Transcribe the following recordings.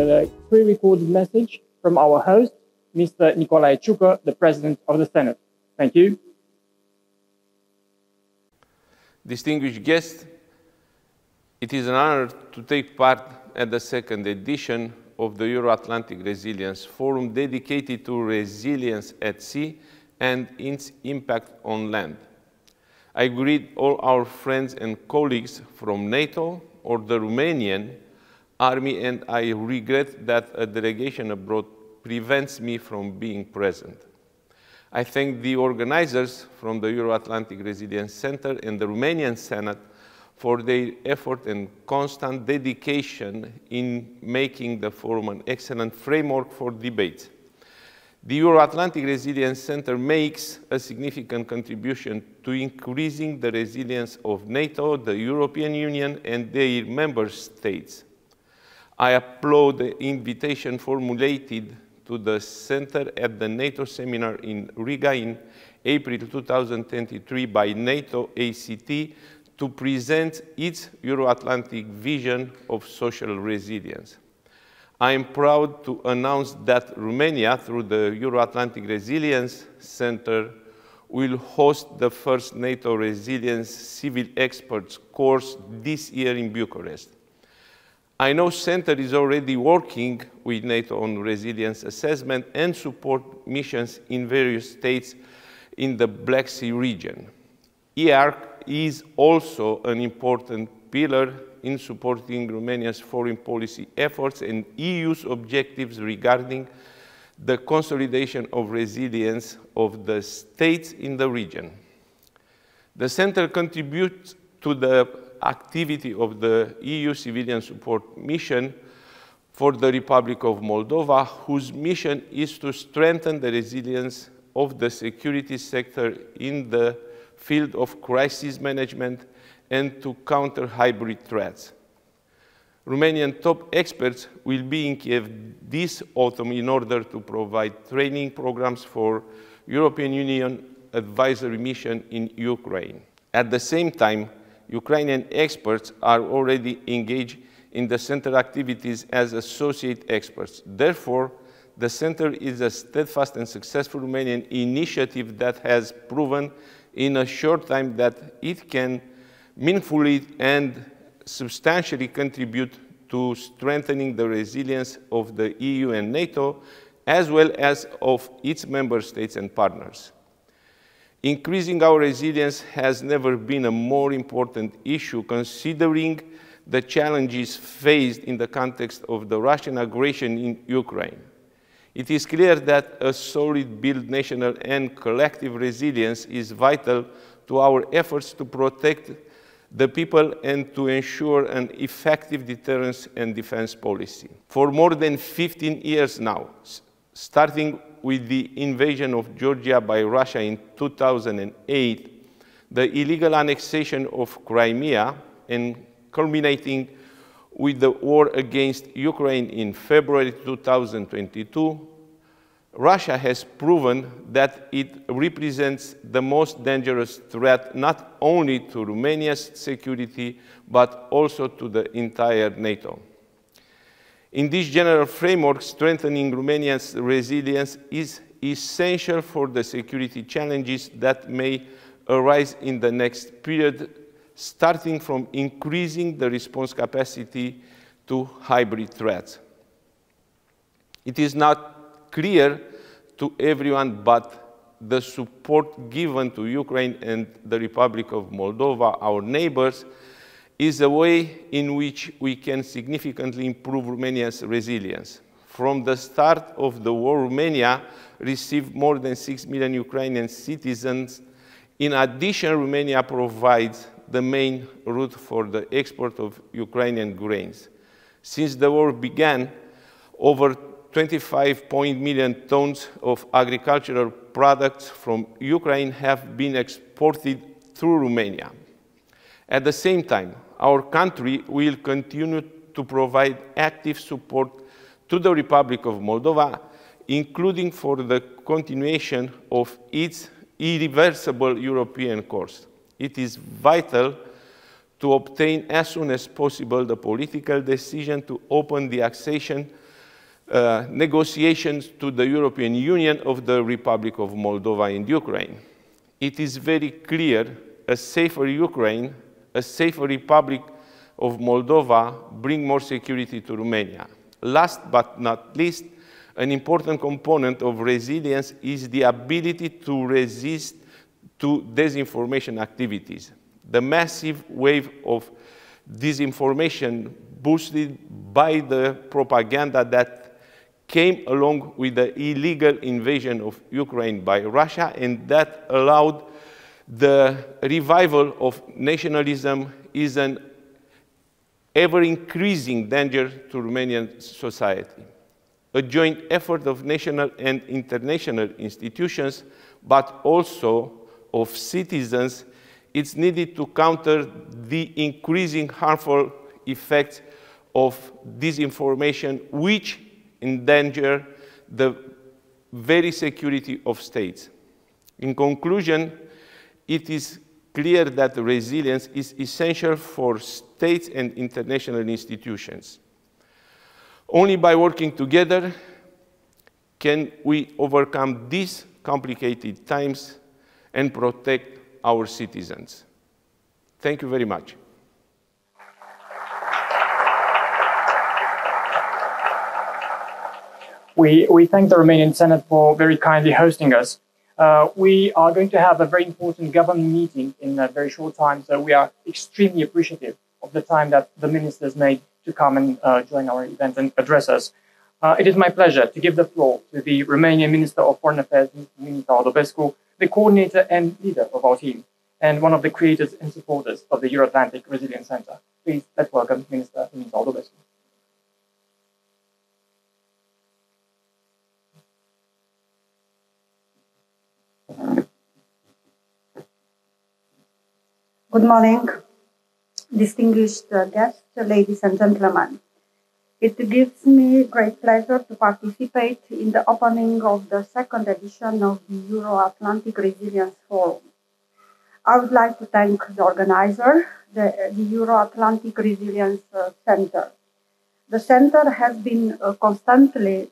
the pre-recorded message from our host, Mr. Nicolae Ciucă, the President of the Senate. Thank you. Distinguished guests, it is an honor to take part at the second edition of the Euro-Atlantic Resilience Forum dedicated to resilience at sea and its impact on land. I greet all our friends and colleagues from NATO or the Romanian Army, and I regret that a delegation abroad prevents me from being present. I thank the organizers from the Euro-Atlantic Resilience Center and the Romanian Senate for their effort and constant dedication in making the forum an excellent framework for debate. The Euro-Atlantic Resilience Center makes a significant contribution to increasing the resilience of NATO, the European Union, and their member states. I applaud the invitation formulated to the Center at the NATO seminar in Riga in April 2023 by NATO ACT to present its Euro-Atlantic vision of social resilience. I am proud to announce that Romania, through the Euro-Atlantic Resilience Center, will host the first NATO Resilience Civil Experts course this year in Bucharest. I know Center is already working with NATO on resilience assessment and support missions in various states in the Black Sea region. EARC is also an important pillar in supporting Romania's foreign policy efforts and EU's objectives regarding the consolidation of resilience of the states in the region. The Center contributes to the activity of the EU Civilian Support Mission for the Republic of Moldova, whose mission is to strengthen the resilience of the security sector in the field of crisis management and to counter hybrid threats. Romanian top experts will be in Kiev this autumn in order to provide training programs for European Union advisory mission in Ukraine. At the same time, Ukrainian experts are already engaged in the Center activities as associate experts. Therefore, the Center is a steadfast and successful Romanian initiative that has proven in a short time that it can meaningfully and substantially contribute to strengthening the resilience of the EU and NATO, as well as of its member states and partners. Increasing our resilience has never been a more important issue, considering the challenges faced in the context of the Russian aggression in Ukraine. It is clear that a solid built national and collective resilience is vital to our efforts to protect the people and to ensure an effective deterrence and defense policy. For more than 15 years now, starting with the invasion of Georgia by Russia in 2008, the illegal annexation of Crimea, and culminating with the war against Ukraine in February 2022, Russia has proven that it represents the most dangerous threat not only to Romania's security, but also to the entire NATO. In this general framework, strengthening Romania's resilience is essential for the security challenges that may arise in the next period, starting from increasing the response capacity to hybrid threats. It is not clear to everyone, but the support given to Ukraine and the Republic of Moldova, our neighbors, is a way in which we can significantly improve Romania's resilience. From the start of the war, Romania received more than 6 million Ukrainian citizens. In addition, Romania provides the main route for the export of Ukrainian grains. Since the war began, over 25 million tons of agricultural products from Ukraine have been exported through Romania. At the same time, our country will continue to provide active support to the Republic of Moldova, including for the continuation of its irreversible European course. It is vital to obtain as soon as possible the political decision to open the accession negotiations to the European Union of the Republic of Moldova and Ukraine. It is very clear a safer Ukraine, a safer Republic of Moldova bring more security to Romania. Last but not least, an important component of resilience is the ability to resist to disinformation activities. The massive wave of disinformation boosted by the propaganda that came along with the illegal invasion of Ukraine by Russia, and that allowed the revival of nationalism is an ever-increasing danger to Romanian society. A joint effort of national and international institutions, but also of citizens, it's needed to counter the increasing harmful effects of disinformation, which endanger the very security of states. In conclusion, it is clear that resilience is essential for states and international institutions. Only by working together can we overcome these complicated times and protect our citizens. Thank you very much. We thank the Romanian Senate for very kindly hosting us. We are going to have a very important government meeting in a very short time, so we are extremely appreciative of the time that the ministers made to come and join our event and address us. It is my pleasure to give the floor to the Romanian Minister of Foreign Affairs, Luminita Odobescu, the coordinator and leader of our team, and one of the creators and supporters of the Euro-Atlantic Resilience Center. Please, let's welcome Minister Luminita Odobescu. Good morning, distinguished guests, ladies and gentlemen. It gives me great pleasure to participate in the opening of the second edition of the Euro-Atlantic Resilience Forum. I would like to thank the organizer, the Euro-Atlantic Resilience Center. The center has been constantly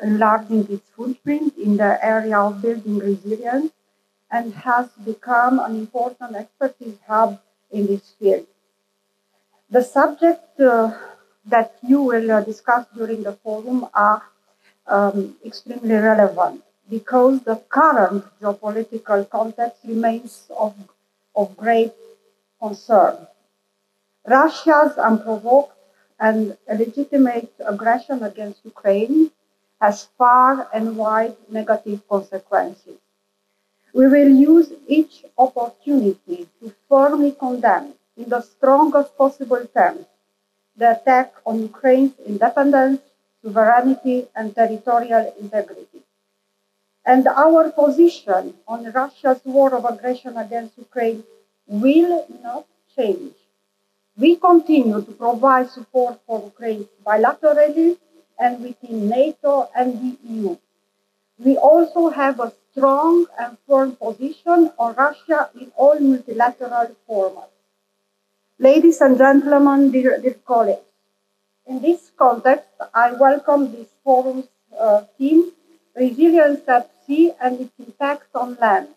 enlarging its footprint in the area of building resilience and has become an important expertise hub in this field. The subject that you will discuss during the forum are extremely relevant because the current geopolitical context remains of great concern. Russia's unprovoked and illegitimate aggression against Ukraine has far and wide negative consequences. We will use each opportunity to firmly condemn, in the strongest possible terms, the attack on Ukraine's independence, sovereignty, and territorial integrity. And our position on Russia's war of aggression against Ukraine will not change. We continue to provide support for Ukraine bilaterally and within NATO and the EU. We also have a strong and firm position on Russia in all multilateral formats. Ladies and gentlemen, dear colleagues, in this context, I welcome this forum's theme, Resilience at Sea and its impact on land.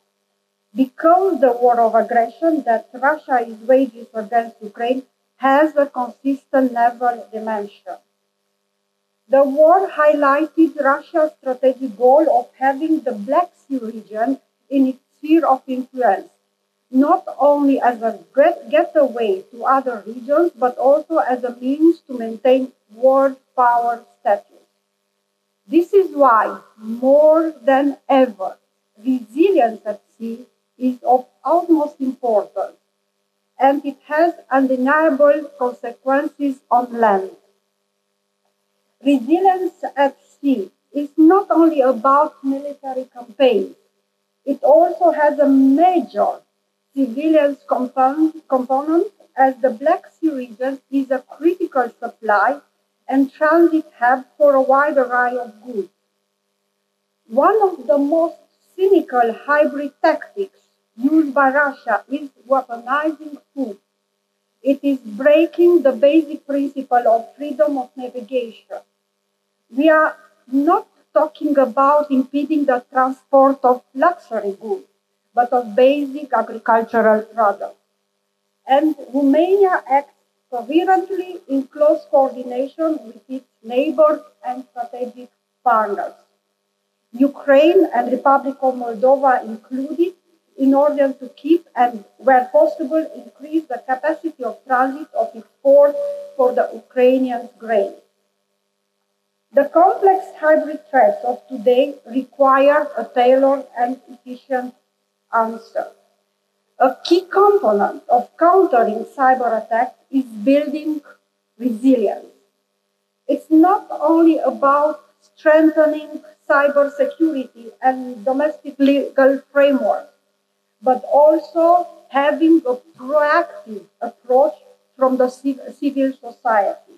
Because the war of aggression that Russia is waging against Ukraine has a consistent naval dimension. The war highlighted Russia's strategic goal of having the Black Sea region in its sphere of influence, not only as a getaway to other regions, but also as a means to maintain world power status. This is why, more than ever, resilience at sea is of utmost importance, and it has undeniable consequences on land. Resilience at sea is not only about military campaigns, it also has a major civilian component, as the Black Sea region is a critical supply and transit hub for a wide array of goods. One of the most cynical hybrid tactics used by Russia is weaponizing food. It is breaking the basic principle of freedom of navigation. We are not talking about impeding the transport of luxury goods, but of basic agricultural products. And Romania acts coherently in close coordination with its neighbors and strategic partners, Ukraine and Republic of Moldova included, in order to keep and, where possible, increase the capacity of transit of export for the Ukrainian grain. The complex hybrid threats of today require a tailored and efficient answer. A key component of countering cyber attacks is building resilience. It's not only about strengthening cybersecurity and domestic legal frameworks, but also having a proactive approach from the civil society.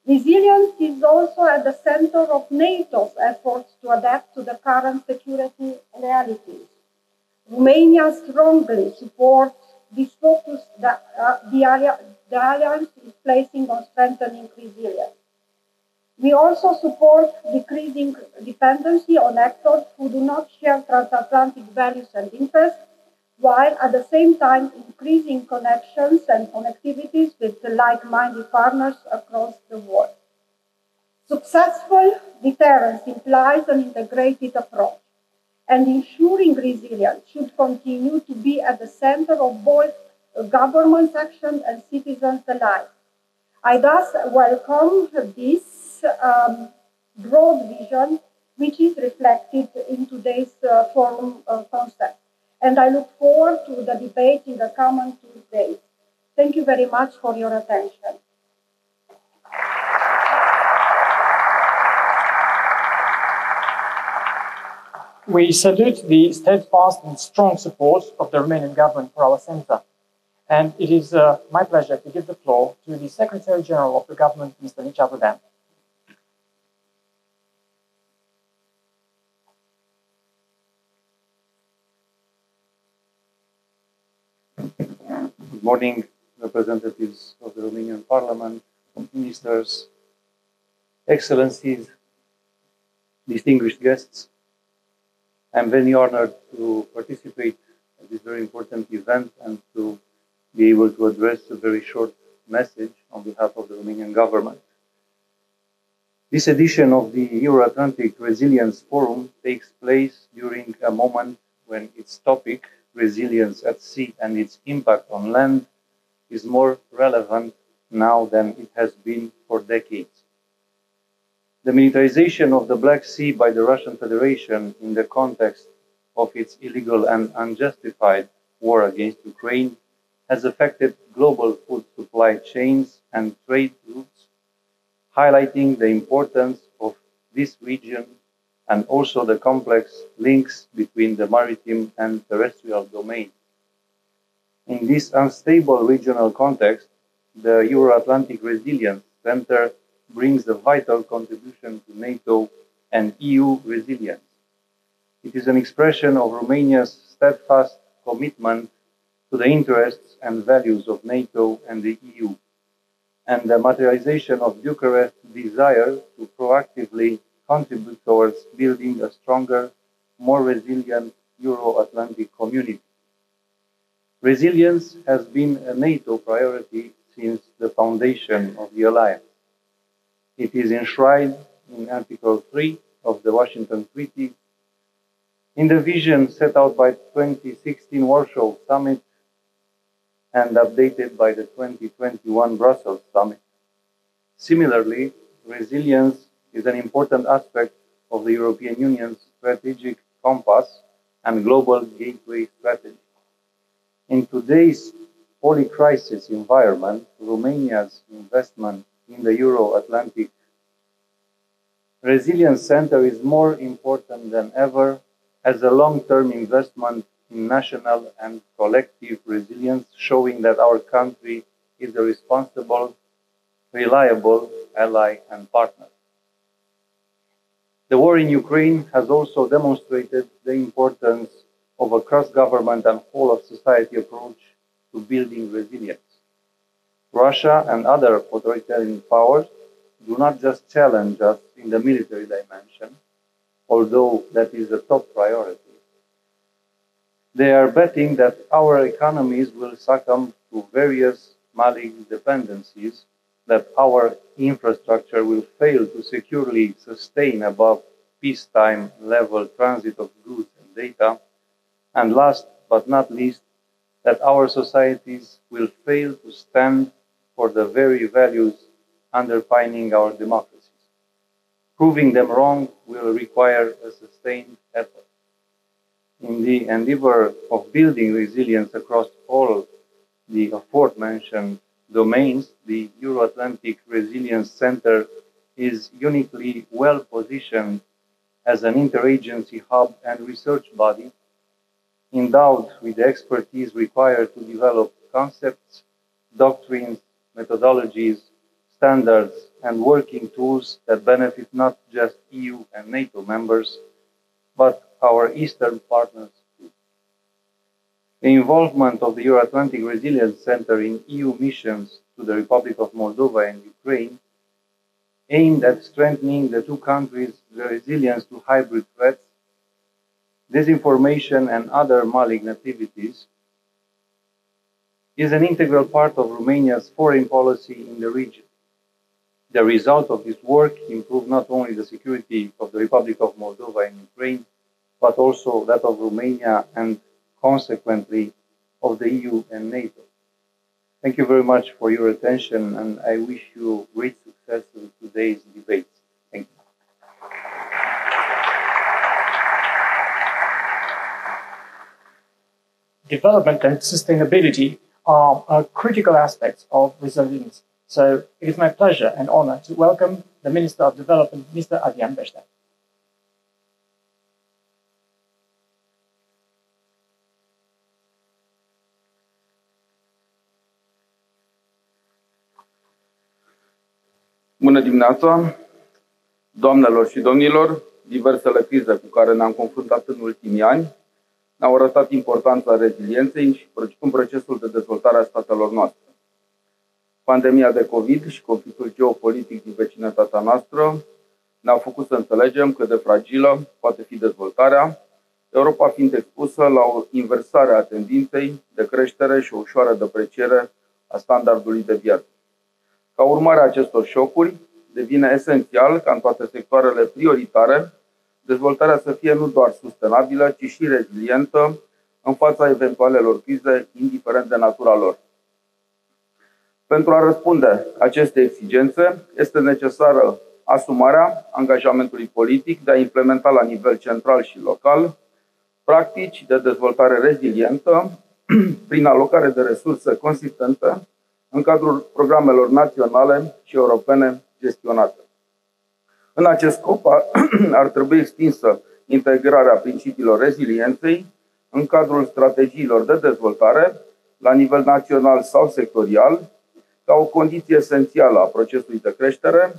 Resilience is also at the center of NATO's efforts to adapt to the current security realities. Romania strongly supports this focus that the Alliance is placing on strengthening resilience. We also support decreasing dependency on actors who do not share transatlantic values and interests, while at the same time increasing connections and connectivities with like-minded partners across the world. Successful deterrence implies an integrated approach, and ensuring resilience should continue to be at the center of both government action and citizens alike. I thus welcome this broad vision, which is reflected in today's forum concept. And I look forward to the debate in the coming Tuesdays. Thank you very much for your attention. We salute the steadfast and strong support of the Romanian government for our centre. And it is my pleasure to give the floor to the Secretary General of the government, Mr. Mircea. Good morning, representatives of the Romanian Parliament, ministers, excellencies, distinguished guests. I'm very honored to participate in this very important event and to be able to address a very short message on behalf of the Romanian government. This edition of the Euro-Atlantic Resilience Forum takes place during a moment when its topic, resilience at sea and its impact on land, is more relevant now than it has been for decades. The militarization of the Black Sea by the Russian Federation in the context of its illegal and unjustified war against Ukraine has affected global food supply chains and trade routes, highlighting the importance of this region and also the complex links between the maritime and terrestrial domain. In this unstable regional context, the Euro-Atlantic Resilience Center brings a vital contribution to NATO and EU resilience. It is an expression of Romania's steadfast commitment to the interests and values of NATO and the EU, and the materialization of Bucharest's desire to proactively contribute towards building a stronger, more resilient Euro-Atlantic community. Resilience has been a NATO priority since the foundation of the alliance. It is enshrined in Article 3 of the Washington Treaty, in the vision set out by the 2016 Warsaw Summit and updated by the 2021 Brussels Summit. Similarly, resilience is an important aspect of the European Union's strategic compass and global gateway strategy. In today's polycrisis environment, Romania's investment in the Euro-Atlantic Resilience Center is more important than ever as a long-term investment in national and collective resilience, showing that our country is a responsible, reliable ally and partner. The war in Ukraine has also demonstrated the importance of a cross-government and whole-of-society approach to building resilience. Russia and other authoritarian powers do not just challenge us in the military dimension, although that is a top priority. They are betting that our economies will succumb to various malign dependencies, that our infrastructure will fail to securely sustain above peacetime level transit of goods and data, and last but not least, that our societies will fail to stand for the very values underpinning our democracies. Proving them wrong will require a sustained effort. In the endeavor of building resilience across all the aforementioned domains, the Euro-Atlantic Resilience Center is uniquely well positioned as an interagency hub and research body, endowed with the expertise required to develop concepts, doctrines, methodologies, standards, and working tools that benefit not just EU and NATO members, but our Eastern partners too. The involvement of the Euro-Atlantic Resilience Center in EU missions to the Republic of Moldova and Ukraine, aimed at strengthening the two countries' resilience to hybrid threats, disinformation, and other malign activities, is an integral part of Romania's foreign policy in the region. The result of this work improved not only the security of the Republic of Moldova and Ukraine, but also that of Romania and consequently of the EU and NATO. Thank you very much for your attention, and I wish you great success in today's debate. Thank you. Development and sustainability are critical aspects of resilience. So it is my pleasure and honor to welcome the Minister of Development, Mr. Adrian Veștea. Bună dimineața, doamnelor și domnilor! Diversele crize cu care ne-am confruntat în ultimii ani ne-au arătat importanța rezilienței și în procesul de dezvoltare a statelor noastre. Pandemia de COVID și conflictul geopolitic din vecinătatea noastră ne-au făcut să înțelegem cât de fragilă poate fi dezvoltarea, Europa fiind expusă la o inversare a tendinței de creștere și o ușoară depreciere a standardului de viață. Ca urmare a acestor șocuri, devine esențial ca în toate sectoarele prioritare dezvoltarea să fie nu doar sustenabilă, ci și rezilientă în fața eventualelor crize, indiferent de natura lor. Pentru a răspunde acestei exigențe, este necesară asumarea angajamentului politic de a implementa la nivel central și local practici de dezvoltare rezilientă prin alocare de resurse consistente în cadrul programelor naționale și europene gestionate. În acest scop ar trebui extinsă integrarea principiilor rezilienței în cadrul strategiilor de dezvoltare la nivel național sau sectorial, ca o condiție esențială a procesului de creștere,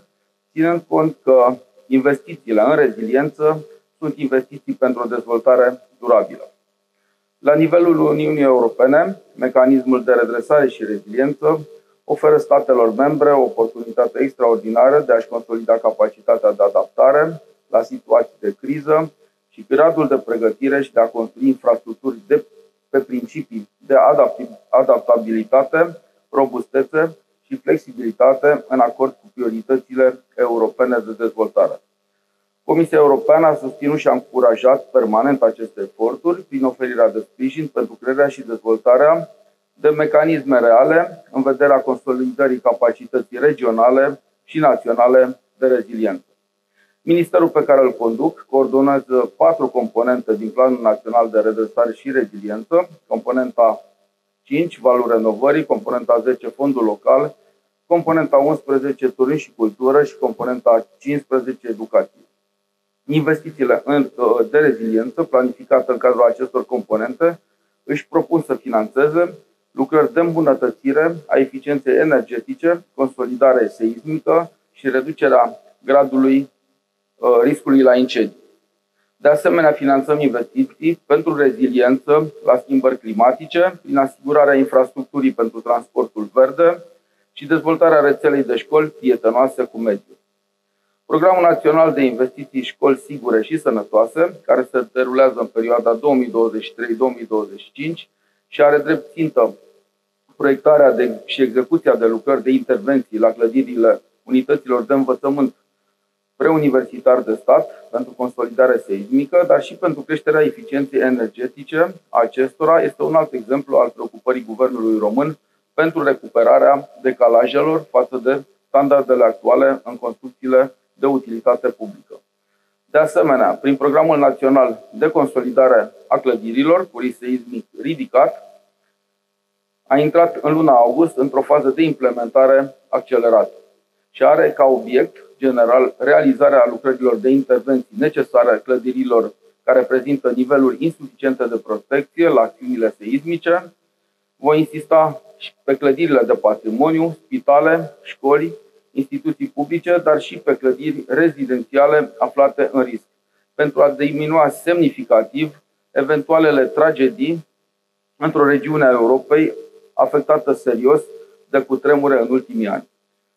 ținând cont că investițiile în reziliență sunt investiții pentru o dezvoltare durabilă. La nivelul Uniunii Europene, mecanismul de redresare și reziliență oferă statelor membre o oportunitate extraordinară de a-și consolida capacitatea de adaptare la situații de criză și gradul de pregătire și de a construi infrastructuri pe principii de adaptabilitate, robustețe și flexibilitate în acord cu prioritățile europene de dezvoltare. Comisia Europeană a susținut și a încurajat permanent aceste eforturi prin oferirea de sprijin pentru crearea și dezvoltarea de mecanisme reale în vederea consolidării capacității regionale și naționale de reziliență. Ministerul pe care îl conduc coordonează 4 componente din Planul Național de Redresare și Reziliență, componenta 5, valul renovării, componenta 10, fondul local, componenta 11, turism și cultură și componenta 15, educație. Investițiile de reziliență planificate în cadrul acestor componente își propun să finanțeze lucrări de îmbunătățire a eficienței energetice, consolidare seismică și reducerea gradului riscului la incendii. De asemenea, finanțăm investiții pentru reziliență la schimbări climatice, prin asigurarea infrastructurii pentru transportul verde și dezvoltarea rețelei de școli prietenoase cu mediul. Programul Național de Investiții Școli Sigure și Sănătoase, care se derulează în perioada 2023-2025 și are drept țintă proiectarea și execuția de lucrări de intervenții la clădirile unităților de învățământ preuniversitar de stat pentru consolidare seismică, dar și pentru creșterea eficienței energetice a acestora, este un alt exemplu al preocupării guvernului român pentru recuperarea decalajelor față de standardele actuale în construcțiile de utilitate publică. De asemenea, prin Programul Național de Consolidare a Clădirilor cu risc seismic ridicat, a intrat în luna august într-o fază de implementare accelerată și are ca obiect general realizarea lucrărilor de intervenții necesare clădirilor care prezintă niveluri insuficiente de protecție la acțiunile seismice. Voi insista și pe clădirile de patrimoniu, spitale, școli, instituții publice, dar și pe clădiri rezidențiale aflate în risc, pentru a diminua semnificativ eventualele tragedii într-o regiune a Europei afectată serios de cutremure în ultimii ani.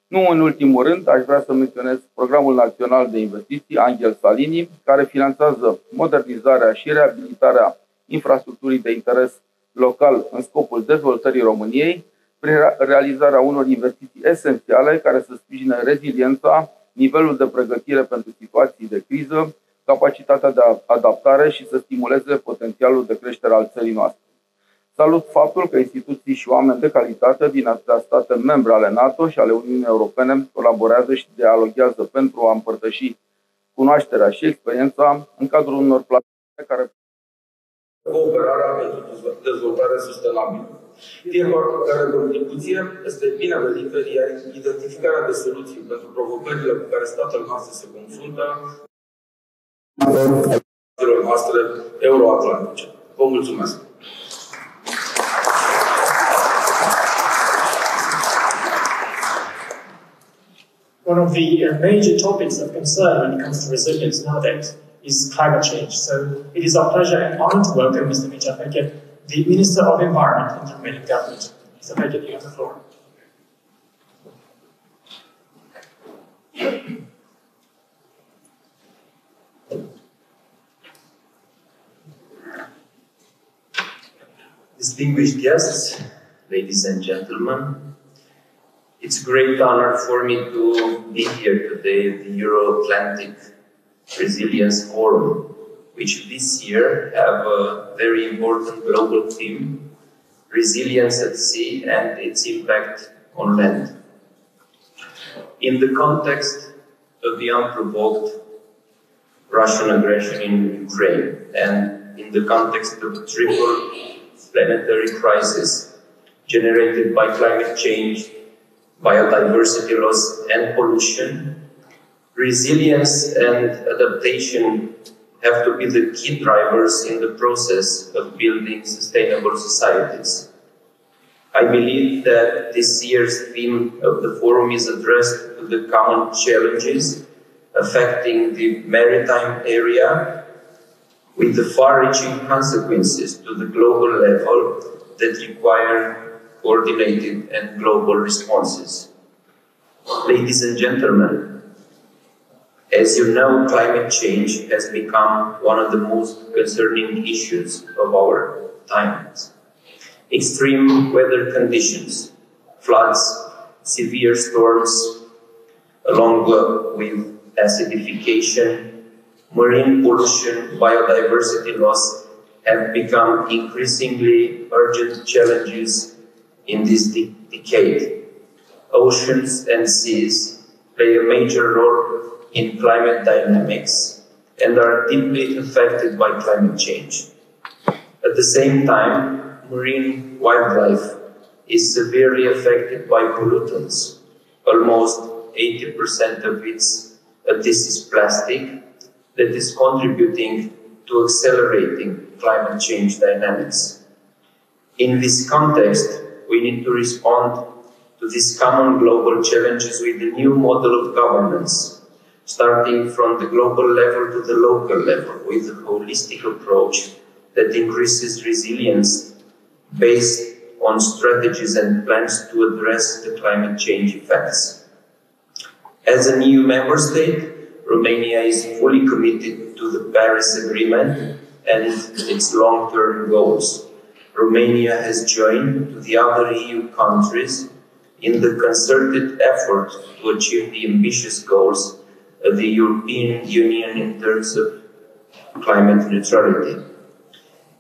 Nu în ultimul rând, aș vrea să menționez Programul Național de Investiții Angel Salini, care finanțează modernizarea și reabilitarea infrastructurii de interes local în scopul dezvoltării României, prin realizarea unor investiții esențiale care să sprijine reziliența, nivelul de pregătire pentru situații de criză, capacitatea de adaptare și să stimuleze potențialul de creștere al țării noastre. Salut faptul că instituții și oameni de calitate din atâtea state membre ale NATO și ale Uniunii Europene colaborează și dialoghează pentru a împărtăși cunoașterea și experiența în cadrul unor platforme care cooperarea pentru dezvoltare sustenabilă. Fiecare contribuție este binevenită, iar identificarea de soluții pentru provocările cu care statele noastre se confruntă noastre euroatlantice. Vă mulțumesc! One of the major topics of concern when it comes to resilience nowadays is climate change. So it is our pleasure and honor to welcome Mr. Mircea, the Minister of Environment in the Romanian government. Mr. Fechet, you have the floor. Distinguished guests, ladies and gentlemen, it's a great honor for me to be here today at the Euro-Atlantic Resilience Forum, which this year have a very important global theme, resilience at sea and its impact on land. In the context of the unprovoked Russian aggression in Ukraine and in the context of the triple planetary crisis generated by climate change, biodiversity loss and pollution, resilience and adaptation have to be the key drivers in the process of building sustainable societies. I believe that this year's theme of the forum is addressed to the common challenges affecting the maritime area with the far-reaching consequences to the global level that require coordinated and global responses. Ladies and gentlemen, as you know, climate change has become one of the most concerning issues of our times. Extreme weather conditions, floods, severe storms, along with acidification, marine pollution, biodiversity loss have become increasingly urgent challenges in this decade. Oceans and seas play a major role in climate dynamics and are deeply affected by climate change. At the same time, marine wildlife is severely affected by pollutants. Almost 80% of this is plastic that is contributing to accelerating climate change dynamics. In this context, we need to respond to these common global challenges with a new model of governance, starting from the global level to the local level, with a holistic approach that increases resilience based on strategies and plans to address the climate change effects. As an EU member state, Romania is fully committed to the Paris Agreement and its long-term goals. Romania has joined to the other EU countries in the concerted effort to achieve the ambitious goals of the European Union in terms of climate neutrality.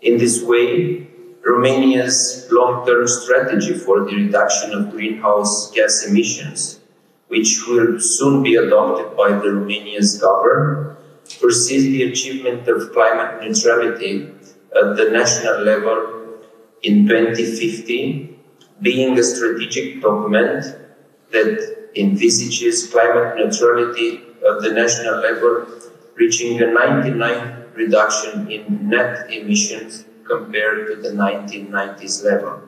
In this way, Romania's long-term strategy for the reduction of greenhouse gas emissions, which will soon be adopted by the Romania's government, foresees the achievement of climate neutrality at the national level in 2050, being a strategic document that envisages climate neutrality at the national level, reaching a 99% reduction in net emissions compared to the 1990s level.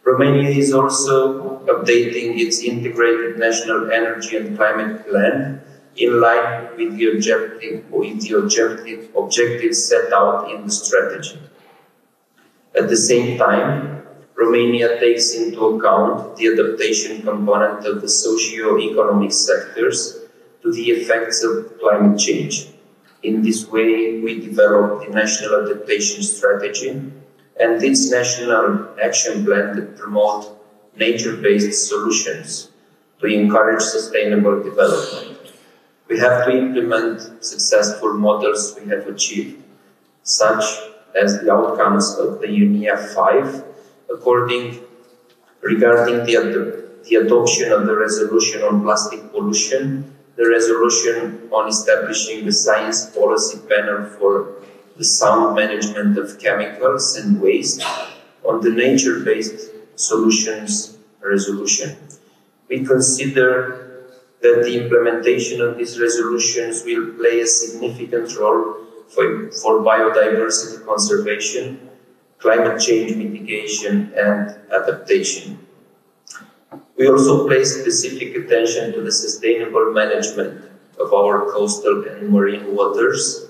Romania is also updating its integrated national energy and climate plan in line with the objectives set out in the strategy. At the same time, Romania takes into account the adaptation component of the socio-economic sectors to the effects of climate change. In this way, we developed the National Adaptation Strategy and its National Action Plan that promote nature-based solutions to encourage sustainable development. We have to implement successful models we have achieved, such as the outcomes of the UNIA 5, regarding the adoption of the resolution on plastic pollution, the resolution on establishing the science policy panel for the sound management of chemicals and waste, on the nature-based solutions resolution. We consider that the implementation of these resolutions will play a significant role for biodiversity conservation, climate change mitigation, and adaptation. We also place specific attention to the sustainable management of our coastal and marine waters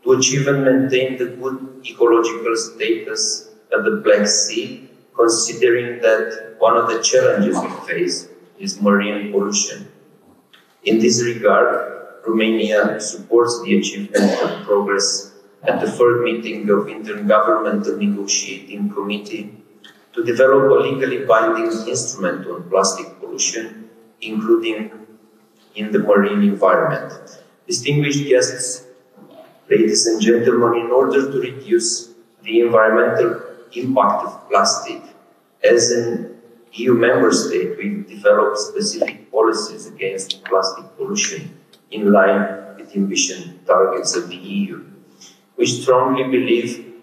to achieve and maintain the good ecological status of the Black Sea, considering that one of the challenges we face is marine pollution. In this regard, Romania supports the achievement of progress at the third meeting of Intergovernmental Negotiating Committee to develop a legally binding instrument on plastic pollution, including in the marine environment. Distinguished guests, ladies and gentlemen, in order to reduce the environmental impact of plastic, as an EU member state, we've developed specific policies against plastic pollution in line with the ambition targets of the EU. We strongly believe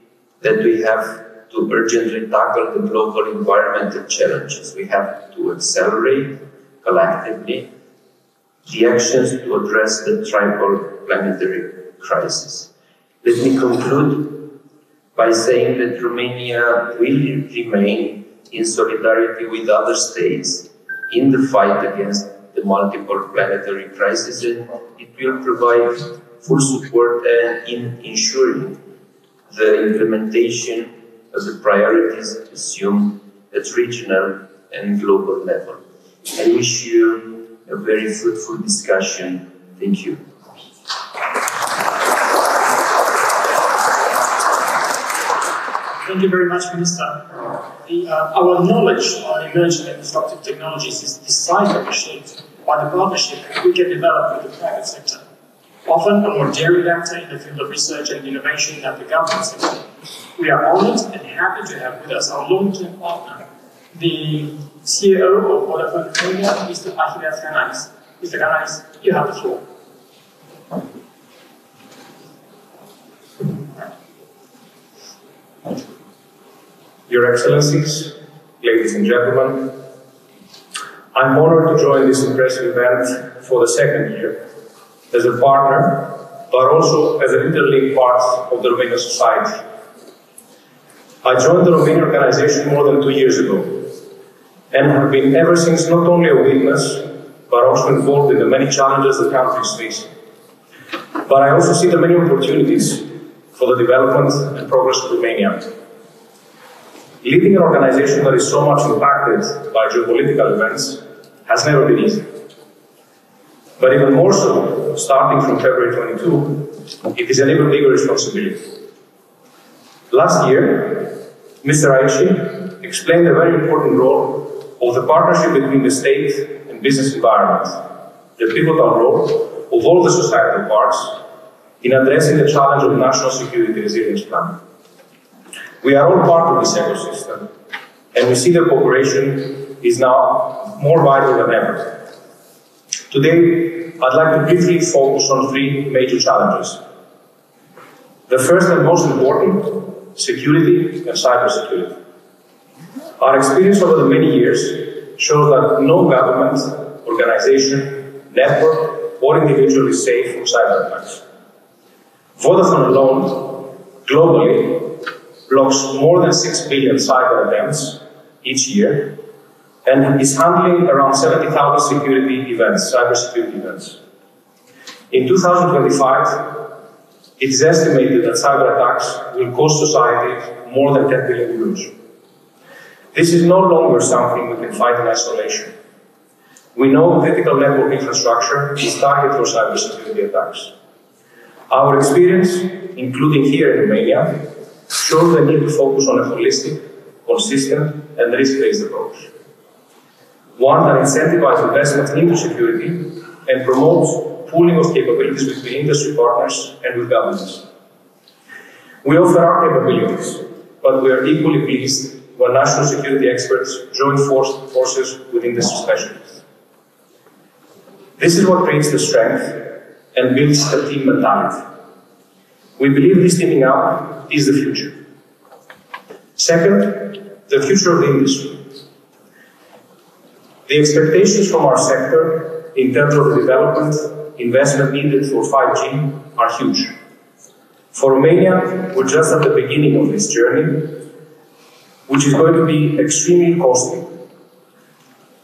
that we have to urgently tackle the global environmental challenges. We have to accelerate collectively the actions to address the triple planetary crisis. Let me conclude by saying that Romania will remain in solidarity with other states in the fight against the multiple planetary crises, and it will provide full support in ensuring the implementation of the priorities assumed at regional and global level. I wish you a very fruitful discussion. Thank you. Thank you very much, Minister. Our knowledge on emerging and disruptive technologies is decisively shaped by the partnership we can develop with the private sector. Often a more daring actor in the field of research and innovation than the government sector. We are honored and happy to have with us our long-term partner, the CEO of Vodafone, Mr. Achilleas Kanaris. Mr. Kanaris, you have the floor. Your Excellencies, ladies and gentlemen, I'm honored to join this impressive event for the second year as a partner, but also as an interlinked part of the Romanian society. I joined the Romanian organization more than 2 years ago and have been ever since not only a witness, but also involved in the many challenges the country is facing. But I also see the many opportunities for the development and progress of Romania. Leading an organization that is so much impacted by geopolitical events has never been easy. But even more so, starting from February 22, it is a little bigger responsibility. Last year, Mr. Aici explained the very important role of the partnership between the state and business environment, the pivotal role of all the societal parts in addressing the challenge of national security resilience plan. We are all part of this ecosystem, and we see that cooperation is now more vital than ever. Today, I'd like to briefly focus on three major challenges. The first and most important, security and cybersecurity. Our experience over the many years shows that no government, organization, network, or individual is safe from cyber attacks. Vodafone alone, globally, blocks more than 6 billion cyber attempts each year, and is handling around 70,000 security events, cybersecurity events. In 2025, it is estimated that cyber attacks will cost society more than 10 billion euros. This is no longer something we can fight in isolation. We know critical network infrastructure is targeted for cybersecurity attacks. Our experience, including here in Romania, shows the need to focus on a holistic, consistent, and risk-based approach. One that incentivizes investment into security and promotes pooling of capabilities between industry partners and with governments. We offer our capabilities, but we are equally pleased when national security experts join forces with industry specialists. This is what creates the strength and builds the team mentality. We believe this teaming up is the future. Second, the future of the industry. The expectations from our sector in terms of the development, investment needed for 5G are huge. For Romania, we're just at the beginning of this journey, which is going to be extremely costly.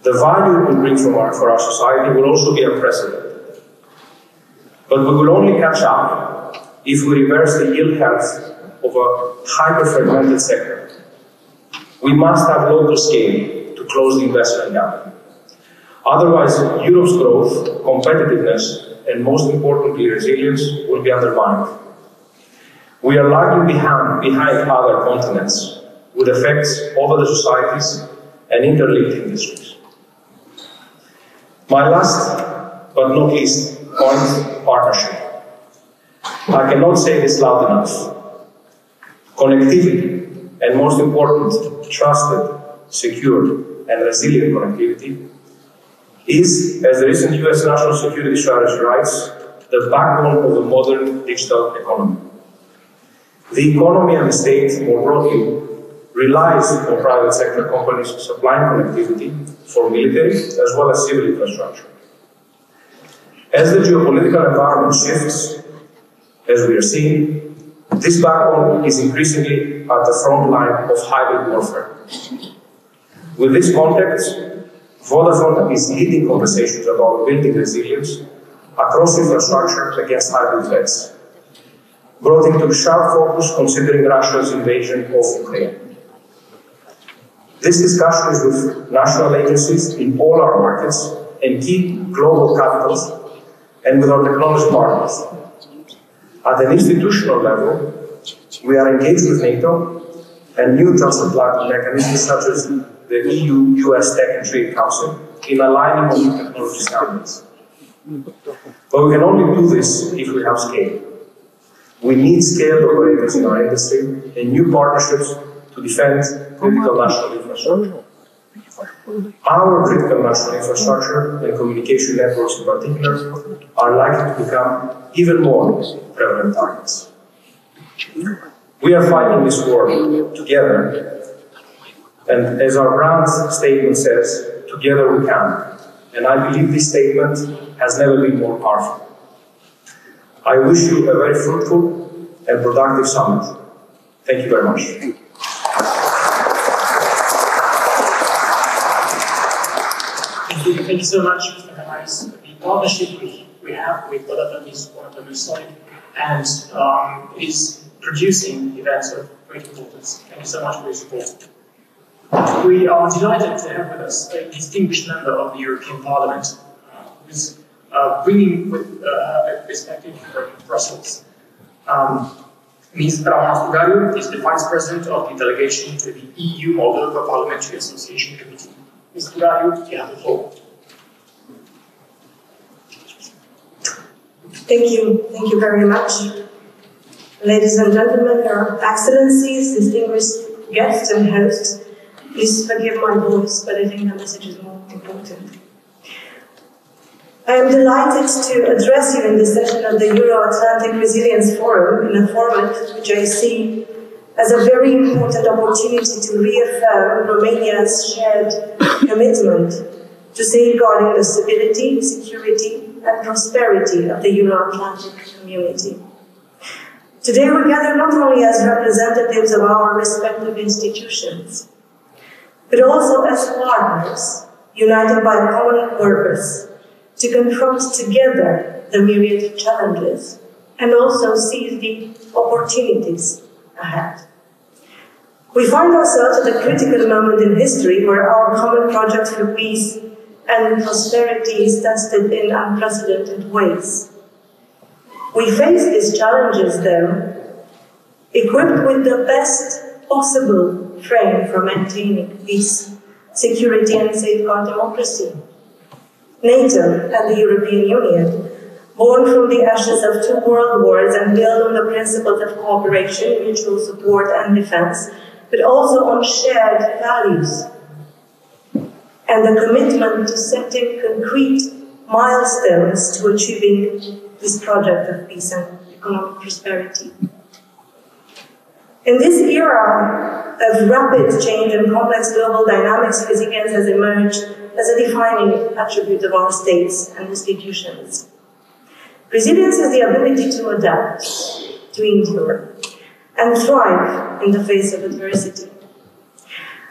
The value it will bring for our society will also be unprecedented. But we will only catch up if we reverse the ill health of a hyper-fragmented sector. We must have local scale to close the investment gap. Otherwise, Europe's growth, competitiveness, and most importantly, resilience will be undermined. We are lagging behind other continents, with effects over the societies and interlinked industries. My last, but not least, point, partnership. I cannot say this loud enough. Connectivity, and most important, trusted, secure, and resilient connectivity, is, as the recent US National Security Strategy writes, the backbone of a modern digital economy. The economy and the state, more broadly, relies on private sector companies supplying connectivity for military as well as civil infrastructure. As the geopolitical environment shifts, as we are seeing, this backbone is increasingly at the front line of hybrid warfare. With this context, Vodafone is leading conversations about building resilience across infrastructure against hybrid threats, brought into sharp focus considering Russia's invasion of Ukraine. This discussion is with national agencies in all our markets and key global capitals and with our technology partners. At an institutional level, we are engaged with NATO and new transatlantic mechanisms such as the EU-US Tech and Trade Council in aligning on new technology standards. But we can only do this if we have scale. We need scaled operators in our industry and new partnerships to defend critical national infrastructure. Our critical national infrastructure and communication networks in particular are likely to become even more prevalent targets. We are fighting this war together, and as our brand statement says, together we can. And I believe this statement has never been more powerful. I wish you a very fruitful and productive summit. Thank you very much. Thank you so much, Mr. Kanaris. The partnership we have with Vodafone is one of the most solid and is producing events of great importance. Thank you so much for your support. We are delighted to have with us a distinguished member of the European Parliament, whose bringing with a perspective from Brussels. Ms. Ramona Strugariu is the Vice President of the Delegation to the EU-Moldova Parliamentary Association Committee. Ms. Strugariu, you have the floor. Thank you very much. Ladies and gentlemen, Your Excellencies, distinguished guests and hosts, please forgive my voice, but I think the message is more important. I am delighted to address you in this session of the Euro-Atlantic Resilience Forum in a format which I see as a very important opportunity to reaffirm Romania's shared commitment to safeguarding the stability, security, and prosperity of the Euro-Atlantic community. Today we gather not only as representatives of our respective institutions, but also as partners, united by a common purpose, to confront together the myriad challenges and also seize the opportunities ahead. We find ourselves at a critical moment in history where our common project for peace and prosperity is tested in unprecedented ways. We face these challenges, then, equipped with the best possible frame for maintaining peace, security, and safeguard democracy. NATO and the European Union, born from the ashes of 2 world wars and built on the principles of cooperation, mutual support, and defense, but also on shared values and the commitment to setting concrete milestones to achieving this project of peace and economic prosperity. In this era of rapid change and complex global dynamics, resilience has emerged as a defining attribute of our states and institutions. Resilience is the ability to adapt, to endure, and thrive in the face of adversity.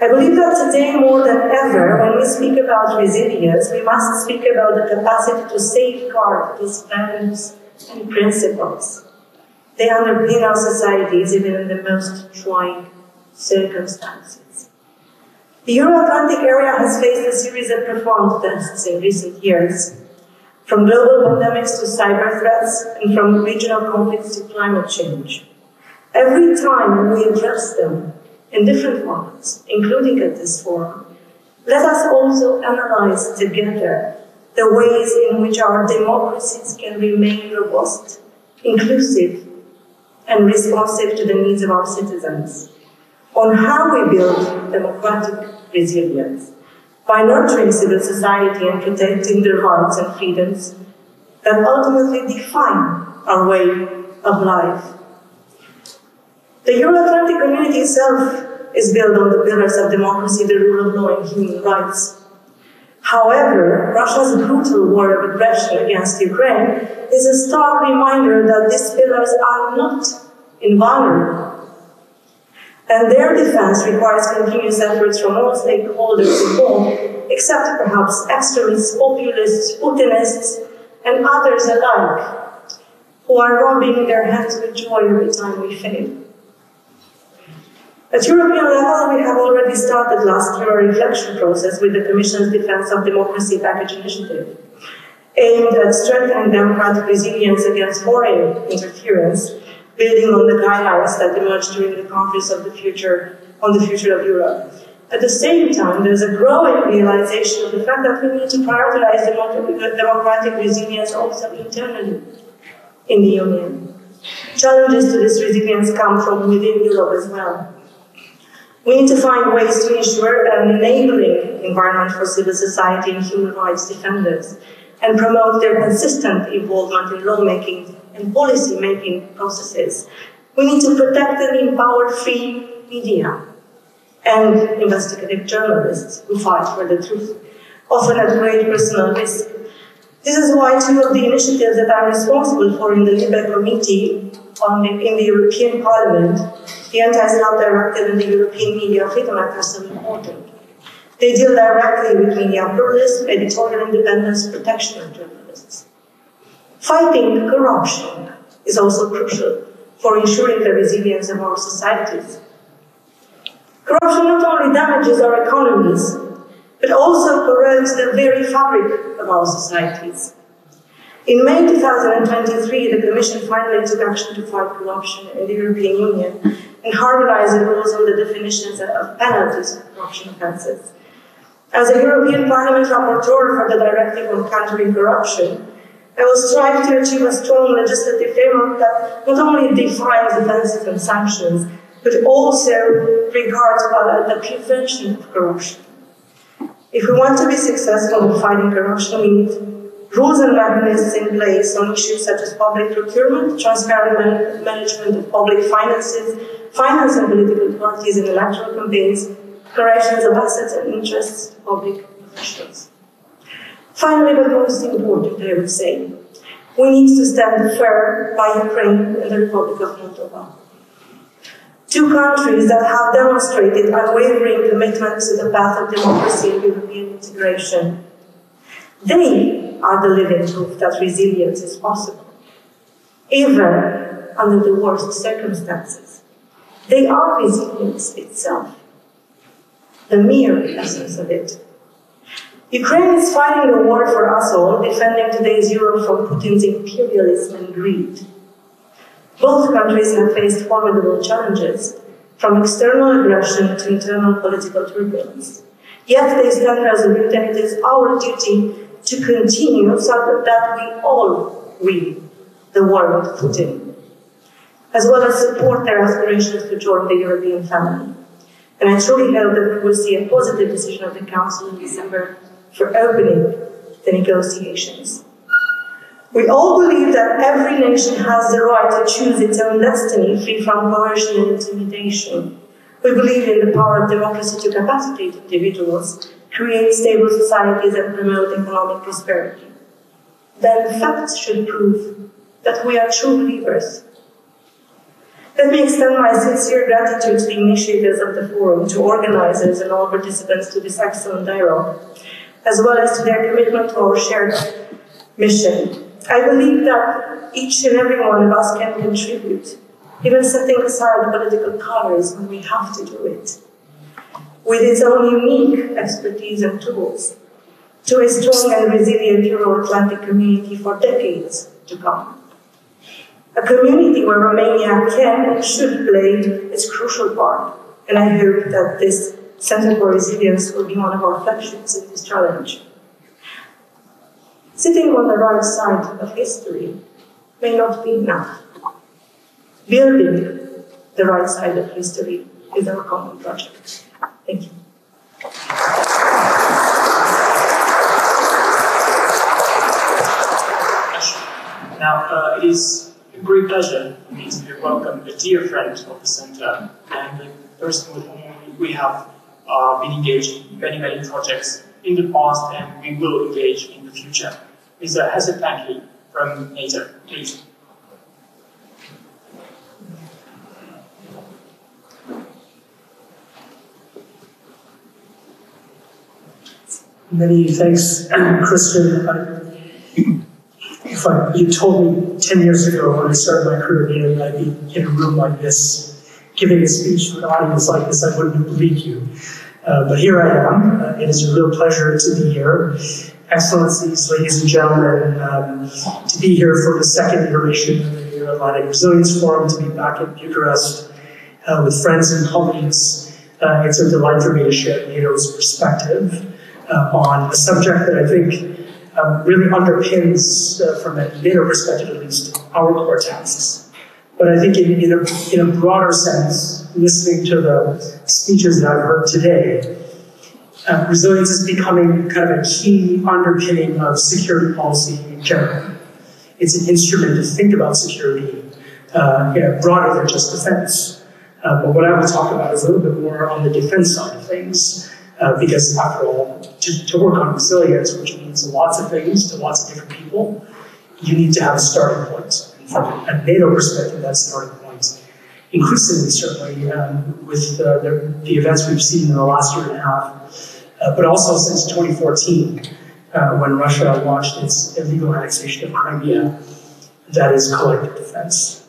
I believe that today, more than ever, when we speak about resilience, we must speak about the capacity to safeguard these values and principles. They underpin our societies even in the most trying circumstances. The Euro-Atlantic area has faced a series of profound tests in recent years, from global pandemics to cyber threats, and from regional conflicts to climate change. Every time we address them in different formats, including at this forum, let us also analyze together the ways in which our democracies can remain robust, inclusive, and responsive to the needs of our citizens, on how we build democratic resilience by nurturing civil society and protecting the rights and freedoms that ultimately define our way of life. The Euro-Atlantic community itself is built on the pillars of democracy, the rule of law, and human rights. However, Russia's brutal war of aggression against Ukraine is a stark reminder that these pillars are not invulnerable. And their defense requires continuous efforts from all stakeholders involved, except perhaps extremists, populists, Putinists, and others alike, who are rubbing their hands with joy every time we fail. At European level, we have already started last year a reflection process with the Commission's Defense of Democracy Package Initiative, aimed at strengthening democratic resilience against foreign interference, building on the guidelines that emerged during the Conference on the Future of Europe. At the same time, there's a growing realization of the fact that we need to prioritize democratic resilience also internally in the Union. Challenges to this resilience come from within Europe as well. We need to find ways to ensure an enabling environment for civil society and human rights defenders, and promote their consistent involvement in lawmaking and policy-making processes. We need to protect and empower free media and investigative journalists who fight for the truth, often at great personal risk. This is why 2 of the initiatives that I'm responsible for in the LIBE Committee in the European Parliament, the Anti-SLAPP Directive and the European Media Freedom Act, are so important. They deal directly with media pluralism, editorial independence, protection of journalists. Fighting corruption is also crucial for ensuring the resilience of our societies. Corruption not only damages our economies, but also corrodes the very fabric of our societies. In May 2023, the Commission finally took action to fight corruption in the European Union and harmonise the rules on the definitions of penalties for corruption offences. As a European Parliament rapporteur for the Directive on Countering Corruption, I will strive to achieve a strong legislative framework that not only defines offences and sanctions, but also regards the prevention of corruption. If we want to be successful in fighting corruption, we need rules and mechanisms in place on issues such as public procurement, transparent management of public finances, financing political parties in electoral campaigns, corrections of assets and interests of public officials. Finally, but most important, I would say, we need to stand firm by Ukraine and the Republic of Moldova. Two countries that have demonstrated unwavering commitment to the path of democracy and European integration. They are the living proof that resilience is possible, even under the worst circumstances. They are resilience itself, the mere essence of it. Ukraine is fighting the war for us all, defending today's Europe from Putin's imperialism and greed. Both countries have faced formidable challenges, from external aggression to internal political turbulence. Yet they stand resolute, and it is our duty to continue so that we all win the war with Putin, as well as support their aspirations to join the European family. And I truly hope that we will see a positive decision of the Council in December for opening the negotiations. We all believe that every nation has the right to choose its own destiny, free from coercion and intimidation. We believe in the power of democracy to capacitate individuals, create stable societies, and promote economic prosperity. Then facts should prove that we are true believers. Let me extend my sincere gratitude to the initiators of the forum, to organizers and all participants to this excellent dialogue, as well as to their commitment to our shared mission. I believe that each and every one of us can contribute, even setting aside political colors when we have to do it, with its own unique expertise and tools, to a strong and resilient Euro-Atlantic community for decades to come. A community where Romania can and should play its crucial part, and I hope that this Center for Resilience will be one of our flagships in this challenge. Sitting on the right side of history may not be enough. Building the right side of history is our common project. Thank you. Now, it is a great pleasure for me to welcome a dear friend of the Centre and a person with whom we have been engaged in many projects in the past, and we will engage in the future. Mr. Hasit Thankey from NATO, please. Many thanks, Christian. If you told me 10 years ago when I started my career here, I'd be in a room like this, giving a speech to an audience like this, I wouldn't have believed you. But here I am. It is a real pleasure to be here. Excellencies, ladies and gentlemen, to be here for the second iteration of the Euro-Atlantic Resilience Forum, to be back in Bucharest with friends and colleagues. It's a delight for me to share NATO's perspective on a subject that I think really underpins, from a NATO perspective at least, our core tasks. But I think in a broader sense, listening to the speeches that I've heard today, resilience is becoming kind of a key underpinning of security policy in general. It's an instrument to think about security broader than just defense. But what I will talk about is a little bit more on the defense side of things, because after all, to work on resilience, which means lots of things to lots of different people, you need to have a starting point. And from a NATO perspective, that starting point, increasingly certainly with the events we've seen in the last year and a half, but also since 2014, when Russia launched its illegal annexation of Crimea, that is collective defense.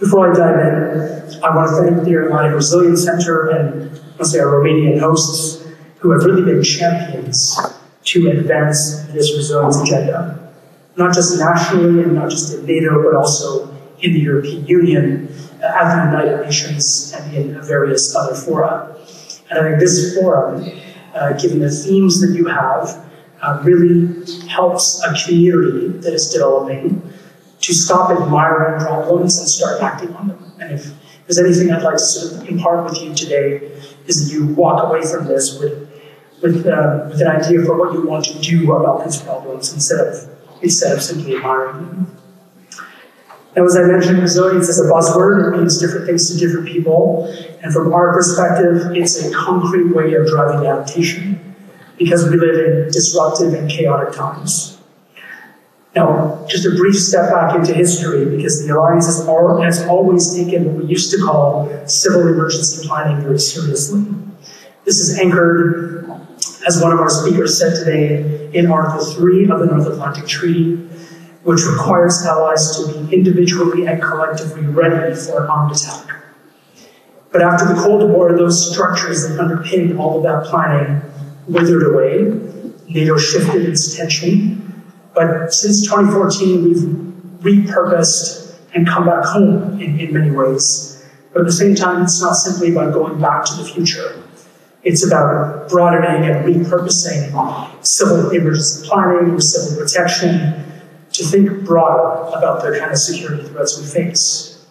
Before I dive in, I want to thank the Euro-Atlantic Resilience Center and let's say our Romanian hosts who have really been champions to advance this resilience agenda. not just nationally and not just in NATO, but also in the European Union, at the United Nations, and in various other fora. And I think this forum, given the themes that you have, really helps a community that is developing to stop admiring problems and start acting on them. And if there's anything I'd like to sort of impart with you today, is that you walk away from this with an idea for what you want to do about these problems instead of simply admiring them. Now, as I mentioned, resilience is a buzzword. It means different things to different people. And from our perspective, it's a concrete way of driving adaptation because we live in disruptive and chaotic times. Now, just a brief step back into history, because the Alliance has always taken what we used to call civil emergency planning very seriously. This is anchored, as one of our speakers said today, in Article 3 of the North Atlantic Treaty, which requires allies to be individually and collectively ready for an armed attack. But after the Cold War, those structures that underpinned all of that planning withered away. NATO shifted its attention. But since 2014, we've repurposed and come back home in many ways. But at the same time, it's not simply about going back to the future. It's about broadening and repurposing civil emergency planning or civil protection to think broader about the kind of security threats we face.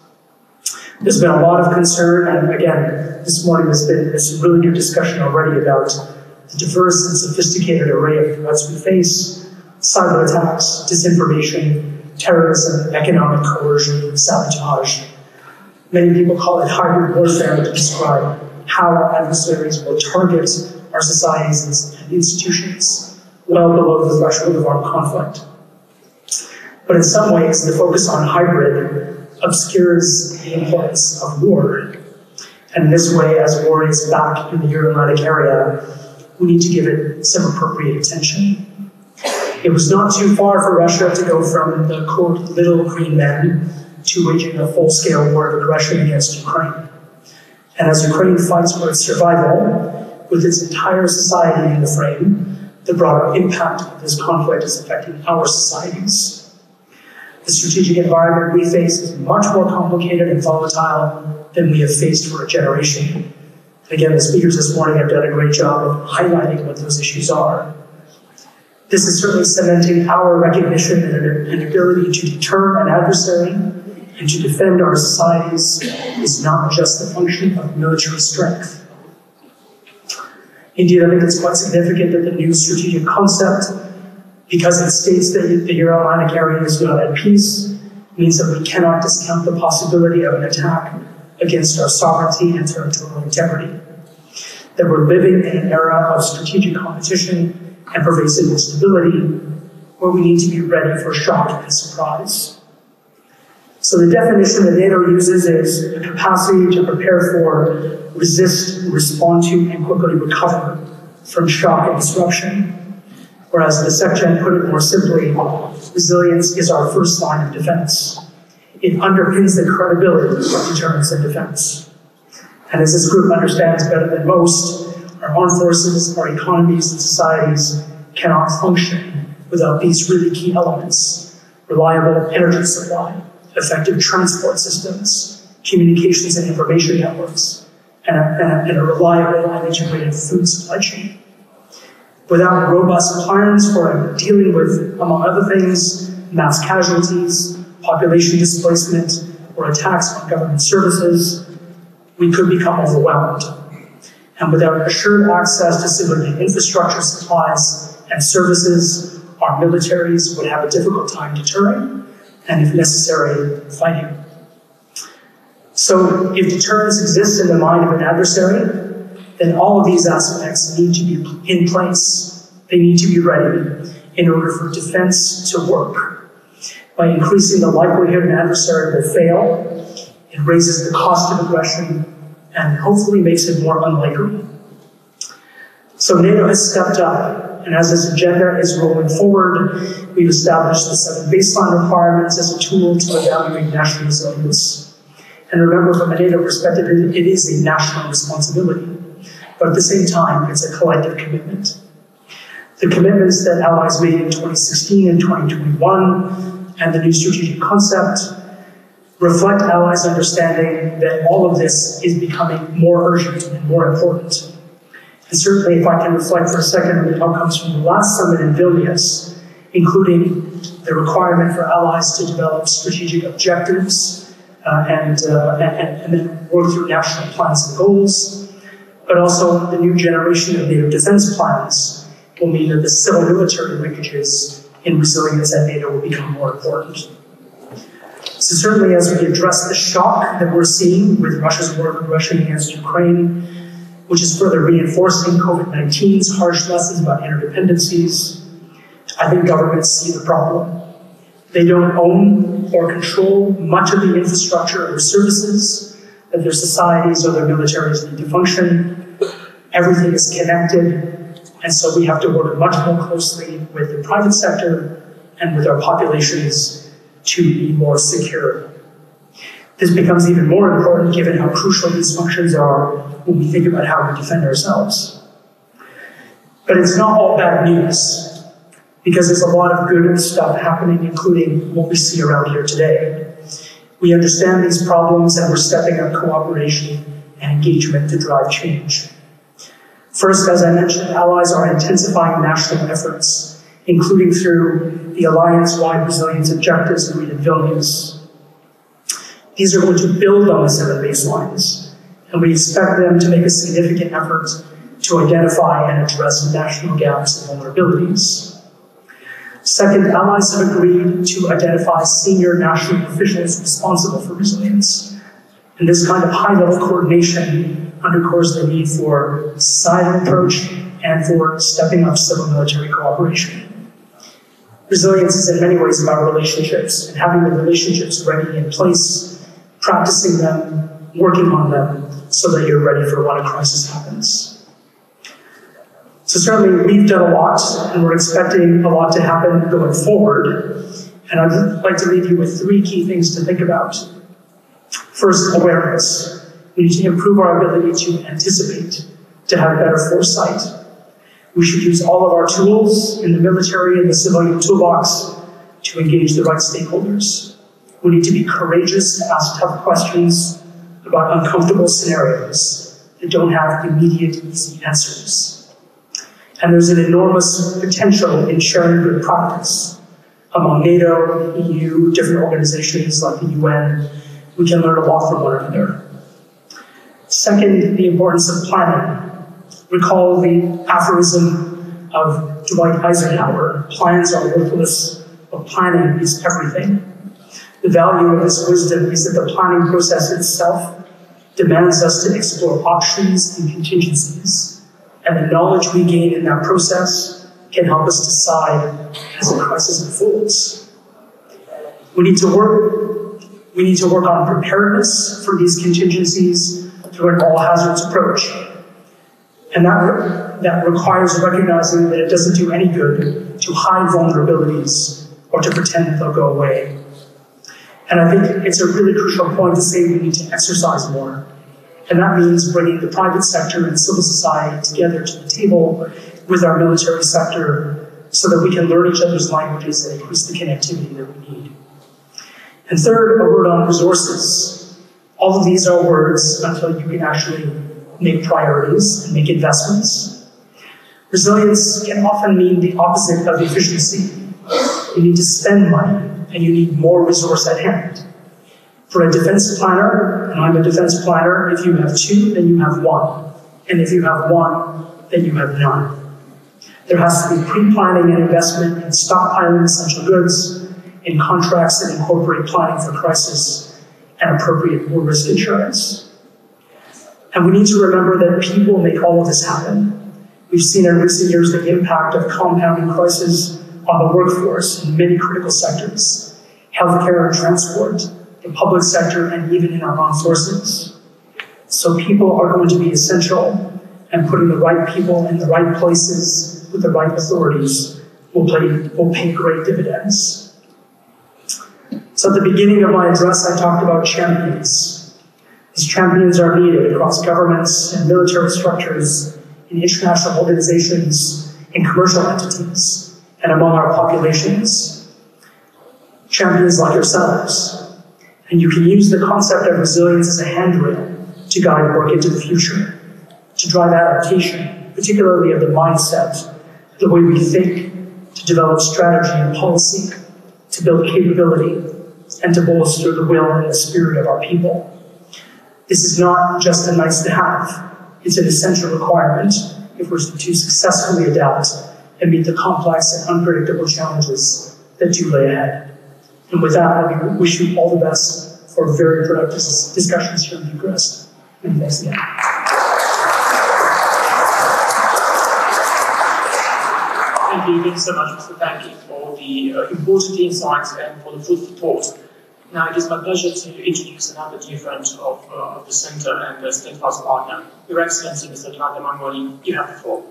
There's been a lot of concern, and again, this morning there's been this really good discussion already about the diverse and sophisticated array of threats we face: cyber attacks, disinformation, terrorism, economic coercion, sabotage. Many people call it hybrid warfare to describe how our adversaries will target our societies and institutions well below the threshold of armed conflict. But in some ways, the focus on hybrid obscures the importance of war. And in this way, as war is back in the Euro-Atlantic area, we need to give it some appropriate attention. It was not too far for Russia to go from the quote, little green men to waging a full-scale war of aggression against Ukraine. And as Ukraine fights for its survival, with its entire society in the frame, the broader impact of this conflict is affecting our societies. The strategic environment we face is much more complicated and volatile than we have faced for a generation. And again, the speakers this morning have done a great job of highlighting what those issues are. This is certainly cementing our recognition and ability to deter an adversary and to defend our societies is not just the function of military strength. Indeed, I think it's quite significant that the new strategic concept, because it states that the Euro-Atlantic area is not at peace, means that we cannot discount the possibility of an attack against our sovereignty and territorial integrity. That we're living in an era of strategic competition and pervasive instability, where we need to be ready for shock and surprise. So the definition that NATO uses is the capacity to prepare for, resist, respond to, and quickly recover from shock and disruption. Whereas the SecGen put it more simply, resilience is our first line of defense. It underpins the credibility of deterrence and defense. And as this group understands better than most, our armed forces, our economies, and societies cannot function without these really key elements: reliable energy supply, effective transport systems, communications and information networks, and a reliable and integrated food supply chain. Without robust plans for dealing with, among other things, mass casualties, population displacement, or attacks on government services, we could become overwhelmed. And without assured access to civilian infrastructure, supplies, and services, our militaries would have a difficult time deterring, and if necessary, fighting. So if deterrence exists in the mind of an adversary, then all of these aspects need to be in place. They need to be ready in order for defense to work. By increasing the likelihood an adversary will fail, it raises the cost of aggression and hopefully makes it more unlikely. So NATO has stepped up, and as this agenda is rolling forward, we've established the 7 baseline requirements as a tool to evaluate national resilience. And remember, from a NATO perspective, it is a national responsibility. But at the same time, it's a collective commitment. The commitments that allies made in 2016 and 2021 and the new strategic concept reflect allies' understanding that all of this is becoming more urgent and more important. And certainly, if I can reflect for a second on the outcomes from the last summit in Vilnius, including the requirement for allies to develop strategic objectives and then work through national plans and goals, but also the new generation of NATO defense plans will mean that the civil-military linkages in resilience at NATO will become more important. So certainly as we address the shock that we're seeing with Russia's war of aggression against Ukraine, which is further reinforcing COVID-19's harsh lessons about interdependencies, I think governments see the problem. They don't own or control much of the infrastructure or services that their societies or their militaries need to function. Everything is connected, and so we have to work much more closely with the private sector and with our populations to be more secure. This becomes even more important given how crucial these functions are when we think about how we defend ourselves. But it's not all bad news, because there's a lot of good stuff happening, including what we see around here today. We understand these problems and we're stepping up cooperation and engagement to drive change. First, as I mentioned, allies are intensifying national efforts, including through the alliance-wide resilience objectives agreed in Vilnius. These are going to build on the 7 baselines, and we expect them to make a significant effort to identify and address national gaps and vulnerabilities. Second, allies have agreed to identify senior national officials responsible for resilience. And this kind of high-level coordination underscores the need for a societal approach and for stepping up civil-military cooperation. Resilience is in many ways about relationships, and having the relationships ready in place, practicing them, working on them, so that you're ready for when a crisis happens. So certainly we've done a lot, and we're expecting a lot to happen going forward. And I'd like to leave you with 3 key things to think about. First, awareness. We need to improve our ability to anticipate, to have better foresight. We should use all of our tools in the military and the civilian toolbox to engage the right stakeholders. We need to be courageous to ask tough questions about uncomfortable scenarios that don't have immediate, easy answers. And there's an enormous potential in sharing good practice among NATO, the EU, different organizations like the UN. We can learn a lot from one another. Second, the importance of planning. Recall the aphorism of Dwight Eisenhower: plans are worthless, but planning is everything. The value of this wisdom is that the planning process itself demands us to explore options and contingencies, and the knowledge we gain in that process can help us decide as the crisis unfolds. We need to work on preparedness for these contingencies through an all-hazards approach. And that requires recognizing that it doesn't do any good to hide vulnerabilities or to pretend that they'll go away. And I think it's a really crucial point to say we need to exercise more. And that means bringing the private sector and civil society together to the table with our military sector so that we can learn each other's languages and increase the connectivity that we need. And third, a word on resources. All of these are words until you can actually make priorities and make investments. Resilience can often mean the opposite of efficiency. You need to spend money, and you need more resource at hand. For a defense planner, and I'm a defense planner, if you have 2, then you have 1. And if you have 1, then you have none. There has to be pre-planning and investment in stockpiling essential goods, in contracts that incorporate planning for crisis, and appropriate war risk insurance. And we need to remember that people make all of this happen. We've seen in recent years the impact of compounding crises on the workforce in many critical sectors: healthcare and transport, the public sector, and even in our armed forces. So people are going to be essential, and putting the right people in the right places with the right authorities will pay great dividends. So at the beginning of my address, I talked about champions. These champions are needed across governments and military structures, in international organizations, in commercial entities, and among our populations, champions like yourselves. And you can use the concept of resilience as a handrail to guide work into the future, to drive adaptation, particularly of the mindset, the way we think, to develop strategy and policy, to build capability, and to bolster the will and the spirit of our people. This is not just a nice to have, it's an essential requirement if we're to successfully adapt and meet the complex and unpredictable challenges that do lay ahead. And with that, I wish you all the best for very productive discussions here in Bucharest. And thanks again. Thank you again so much, Mr. Thankey, for the important insights and for the fruitful thought. Now, it is my pleasure to introduce another dear friend of the Centre and the steadfast partner, Your Excellency, Mr. Durante Mangoni. You have the floor.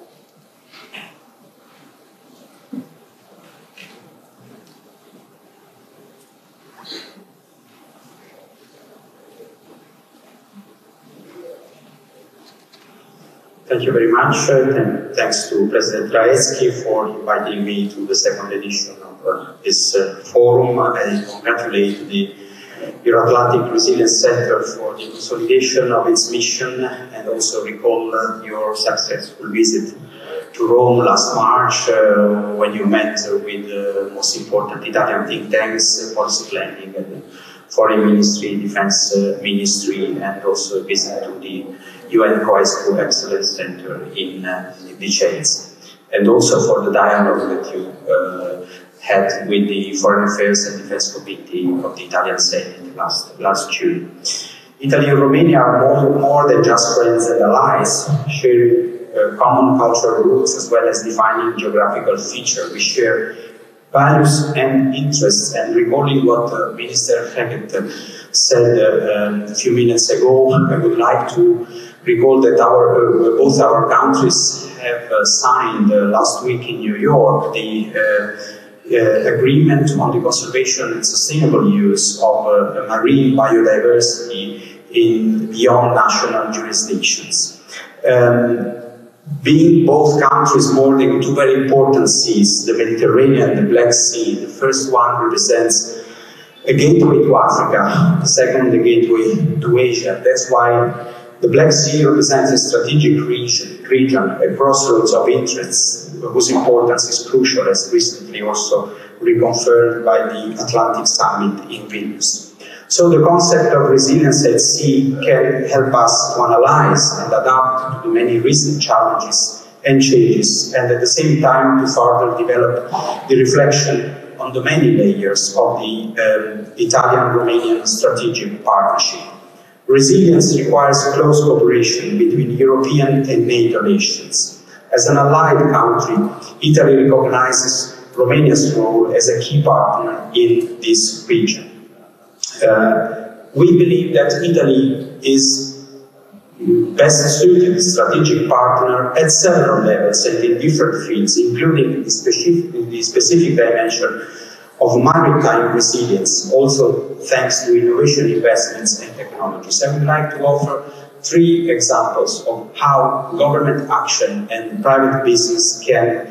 Thank you very much, and thanks to President Raeschi for inviting me to the second edition of this forum. I congratulate the Euro-Atlantic Resilience Center for the consolidation of its mission, and also recall your successful visit to Rome last March when you met with the most important Italian think tanks, policy planning, and Foreign Ministry, Defense Ministry, and also a visit to the UN COESCO Excellence Center in Vicenza, and also for the dialogue that you had with the Foreign Affairs and Defense Committee of the Italian Senate last June. Italy and Romania are more than just friends and allies, sharing common cultural roots as well as defining geographical features. We share values and interests, and recalling what Minister Fechet said a few minutes ago, I would like to recall that both our countries have signed last week in New York the agreement on the conservation and sustainable use of marine biodiversity beyond national jurisdictions. Being both countries bordering two very important seas, the Mediterranean and the Black Sea, the first one represents a gateway to Africa, the second the gateway to Asia. That's why the Black Sea represents a strategic region, a crossroads of interests, whose importance is crucial, as recently also reconfirmed by the Atlantic Summit in Vilnius. So the concept of resilience at sea can help us to analyze and adapt to the many recent challenges and changes, and at the same time to further develop the reflection on the many layers of the Italian-Romanian strategic partnership. Resilience requires close cooperation between European and NATO nations. As an allied country, Italy recognizes Romania's role as a key partner in this region. We believe that Italy is best suited strategic partner at several levels and in different fields, including the specific dimension of maritime resilience, also thanks to innovation investments and technologies. I would like to offer three examples of how government action and private business can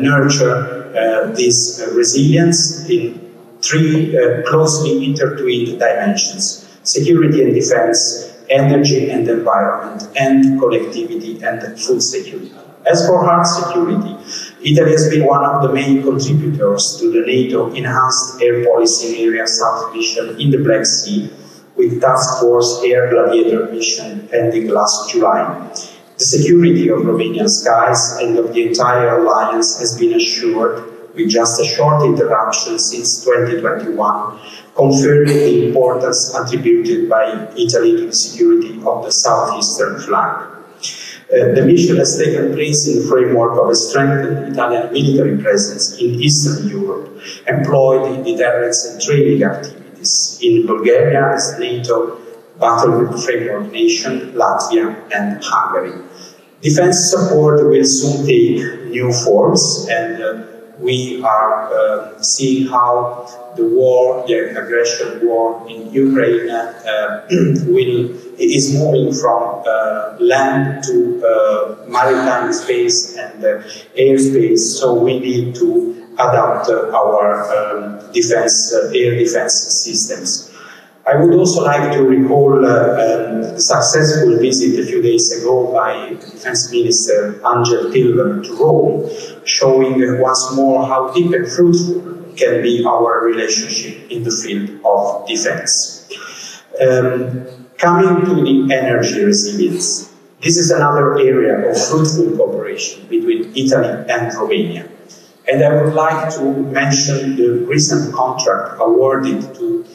nurture this resilience in three closely intertwined dimensions: security and defense, energy and environment, and connectivity and food security. As for hard security, Italy has been one of the main contributors to the NATO enhanced air policy area South mission in the Black Sea, with Task Force Air Gladiator mission ending last July. The security of Romanian skies and of the entire alliance has been assured with just a short interruption since 2021, confirming the importance attributed by Italy to the security of the southeastern flank. The mission has taken place in the framework of a strengthened Italian military presence in Eastern Europe, employed in deterrence and training activities in Bulgaria as NATO battlegroup framework nation, Latvia and Hungary. Defense support will soon take new forms, and we are seeing how the aggression war in Ukraine is moving from land to maritime space and and airspace, so we need to adapt our air defense systems. I would also like to recall the successful visit a few days ago by Defense Minister Angel Tilber to Rome, showing once more how deep and fruitful can be our relationship in the field of defense. Coming to the energy resilience, this is another area of fruitful cooperation between Italy and Romania. And I would like to mention the recent contract awarded to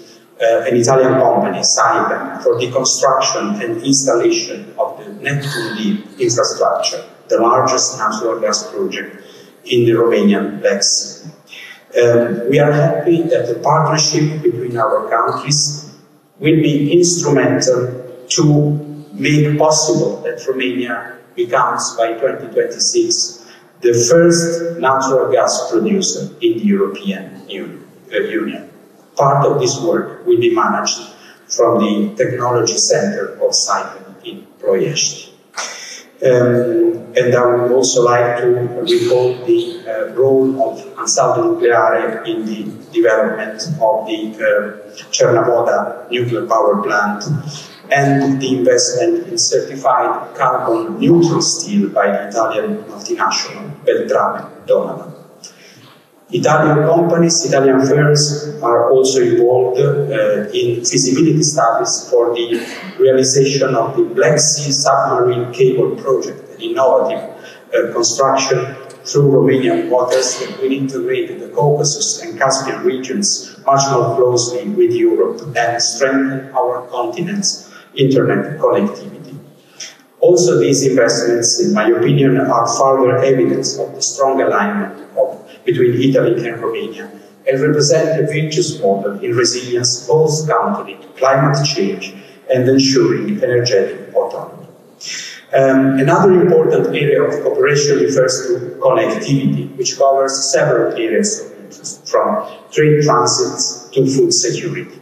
an Italian company, Saipem, for the construction and installation of the Neptune Deep infrastructure, the largest natural gas project in the Romanian Black Sea. We are happy that the partnership between our countries will be instrumental to make possible that Romania becomes, by 2026, the first natural gas producer in the European Union. Part of this work will be managed from the Technology Center of Saipem in Ploiești. And I would also like to recall the role of Ansaldo Nucleare in the development of the Cernavodă nuclear power plant and the investment in certified carbon neutral steel by the Italian multinational Beltrame Donovan. Italian companies, Italian firms are also involved in feasibility studies for the realization of the Black Sea submarine cable project, an innovative construction through Romanian waters that will integrate the Caucasus and Caspian regions much more closely with Europe and strengthen our continent's internet connectivity. Also, these investments, in my opinion, are further evidence of the strong alignment between Italy and Romania and represent a virtuous model in resilience, both countering climate change and ensuring energetic autonomy. Another important area of cooperation refers to connectivity, which covers several areas of interest, from trade transits to food security.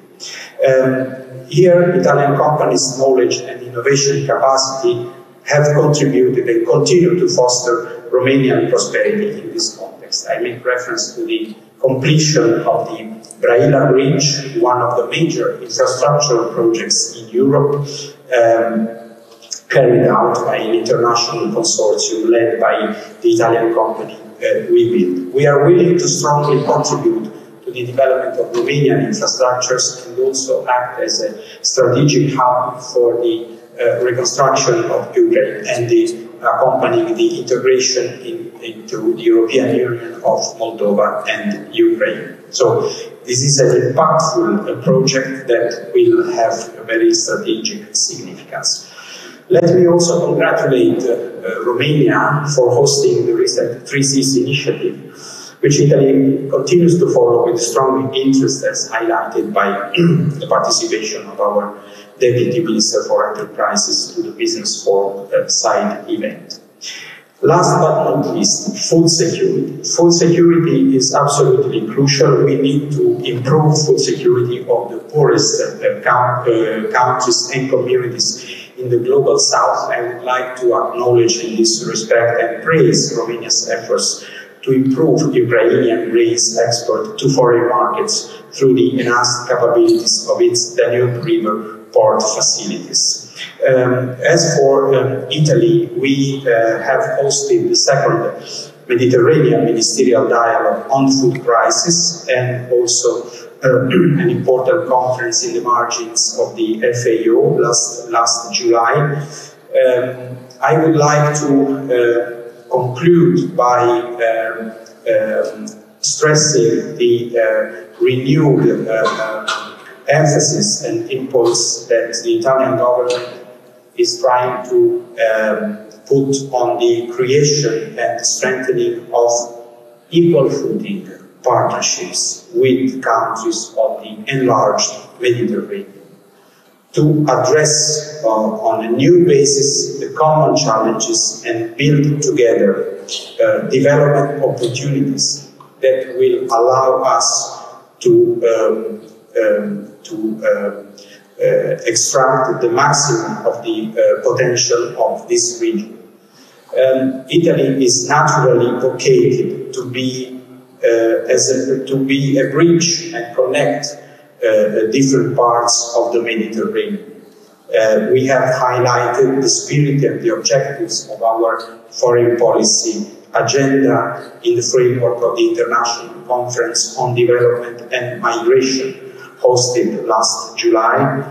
Here, Italian companies' knowledge and innovation capacity have contributed and continue to foster Romanian prosperity in this context. I make reference to the completion of the Braila Bridge, one of the major infrastructural projects in Europe, carried out by an international consortium led by the Italian company Webuild. We are willing to strongly contribute to the development of Romanian infrastructures and also act as a strategic hub for the reconstruction of Ukraine and accompanying the integration into the European Union of Moldova and Ukraine. So this is an impactful project that will have a very strategic significance. Let me also congratulate Romania for hosting the recent 3Cs initiative, which Italy continues to follow with strong interest, as highlighted by the participation of our Deputy Minister for Enterprises to the Business Forum side event. Last but not least, food security. Food security is absolutely crucial. We need to improve food security of the poorest countries and communities in the global south. I would like to acknowledge in this respect and praise Romania's efforts to improve Ukrainian grains export to foreign markets through the enhanced capabilities of its Danube River port facilities. As for Italy, we have hosted the second Mediterranean Ministerial Dialogue on Food Crisis and also an important conference in the margins of the FAO last July. I would like to conclude by stressing the renewed emphasis and impulse that the Italian government is trying to put on the creation and strengthening of equal footing partnerships with countries of the enlarged Mediterranean to address on a new basis the common challenges and build together development opportunities that will allow us to extract the maximum of the potential of this region. Italy is naturally vocated to be a bridge and connect different parts of the Mediterranean. We have highlighted the spirit and the objectives of our foreign policy agenda in the framework of the International Conference on Development and Migration hosted last July.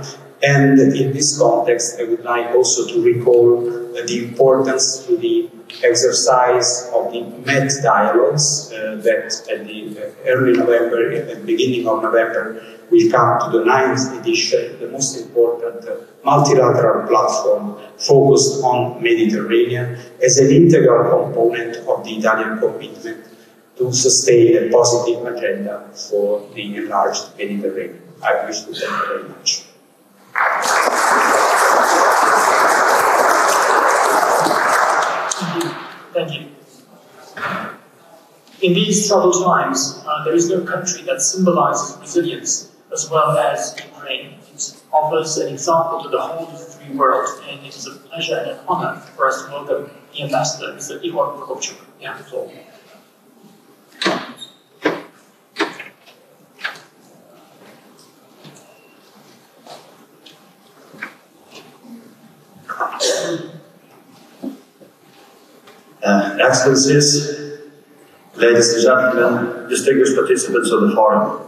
And in this context, I would like also to recall the importance to the exercise of the MET dialogues that at the early November and beginning of November will come to the 9th edition, the most important multilateral platform focused on Mediterranean as an integral component of the Italian commitment to sustain a positive agenda for the enlarged Mediterranean. I wish to thank you very much. Thank you. In these troubled times, there is no country that symbolizes resilience as well as Ukraine. It offers an example to the whole of the free world, and it is a pleasure and an honor for us to welcome the ambassador, Mr. Ciucă. You have the floor. Excellencies, ladies and gentlemen, distinguished participants of the forum.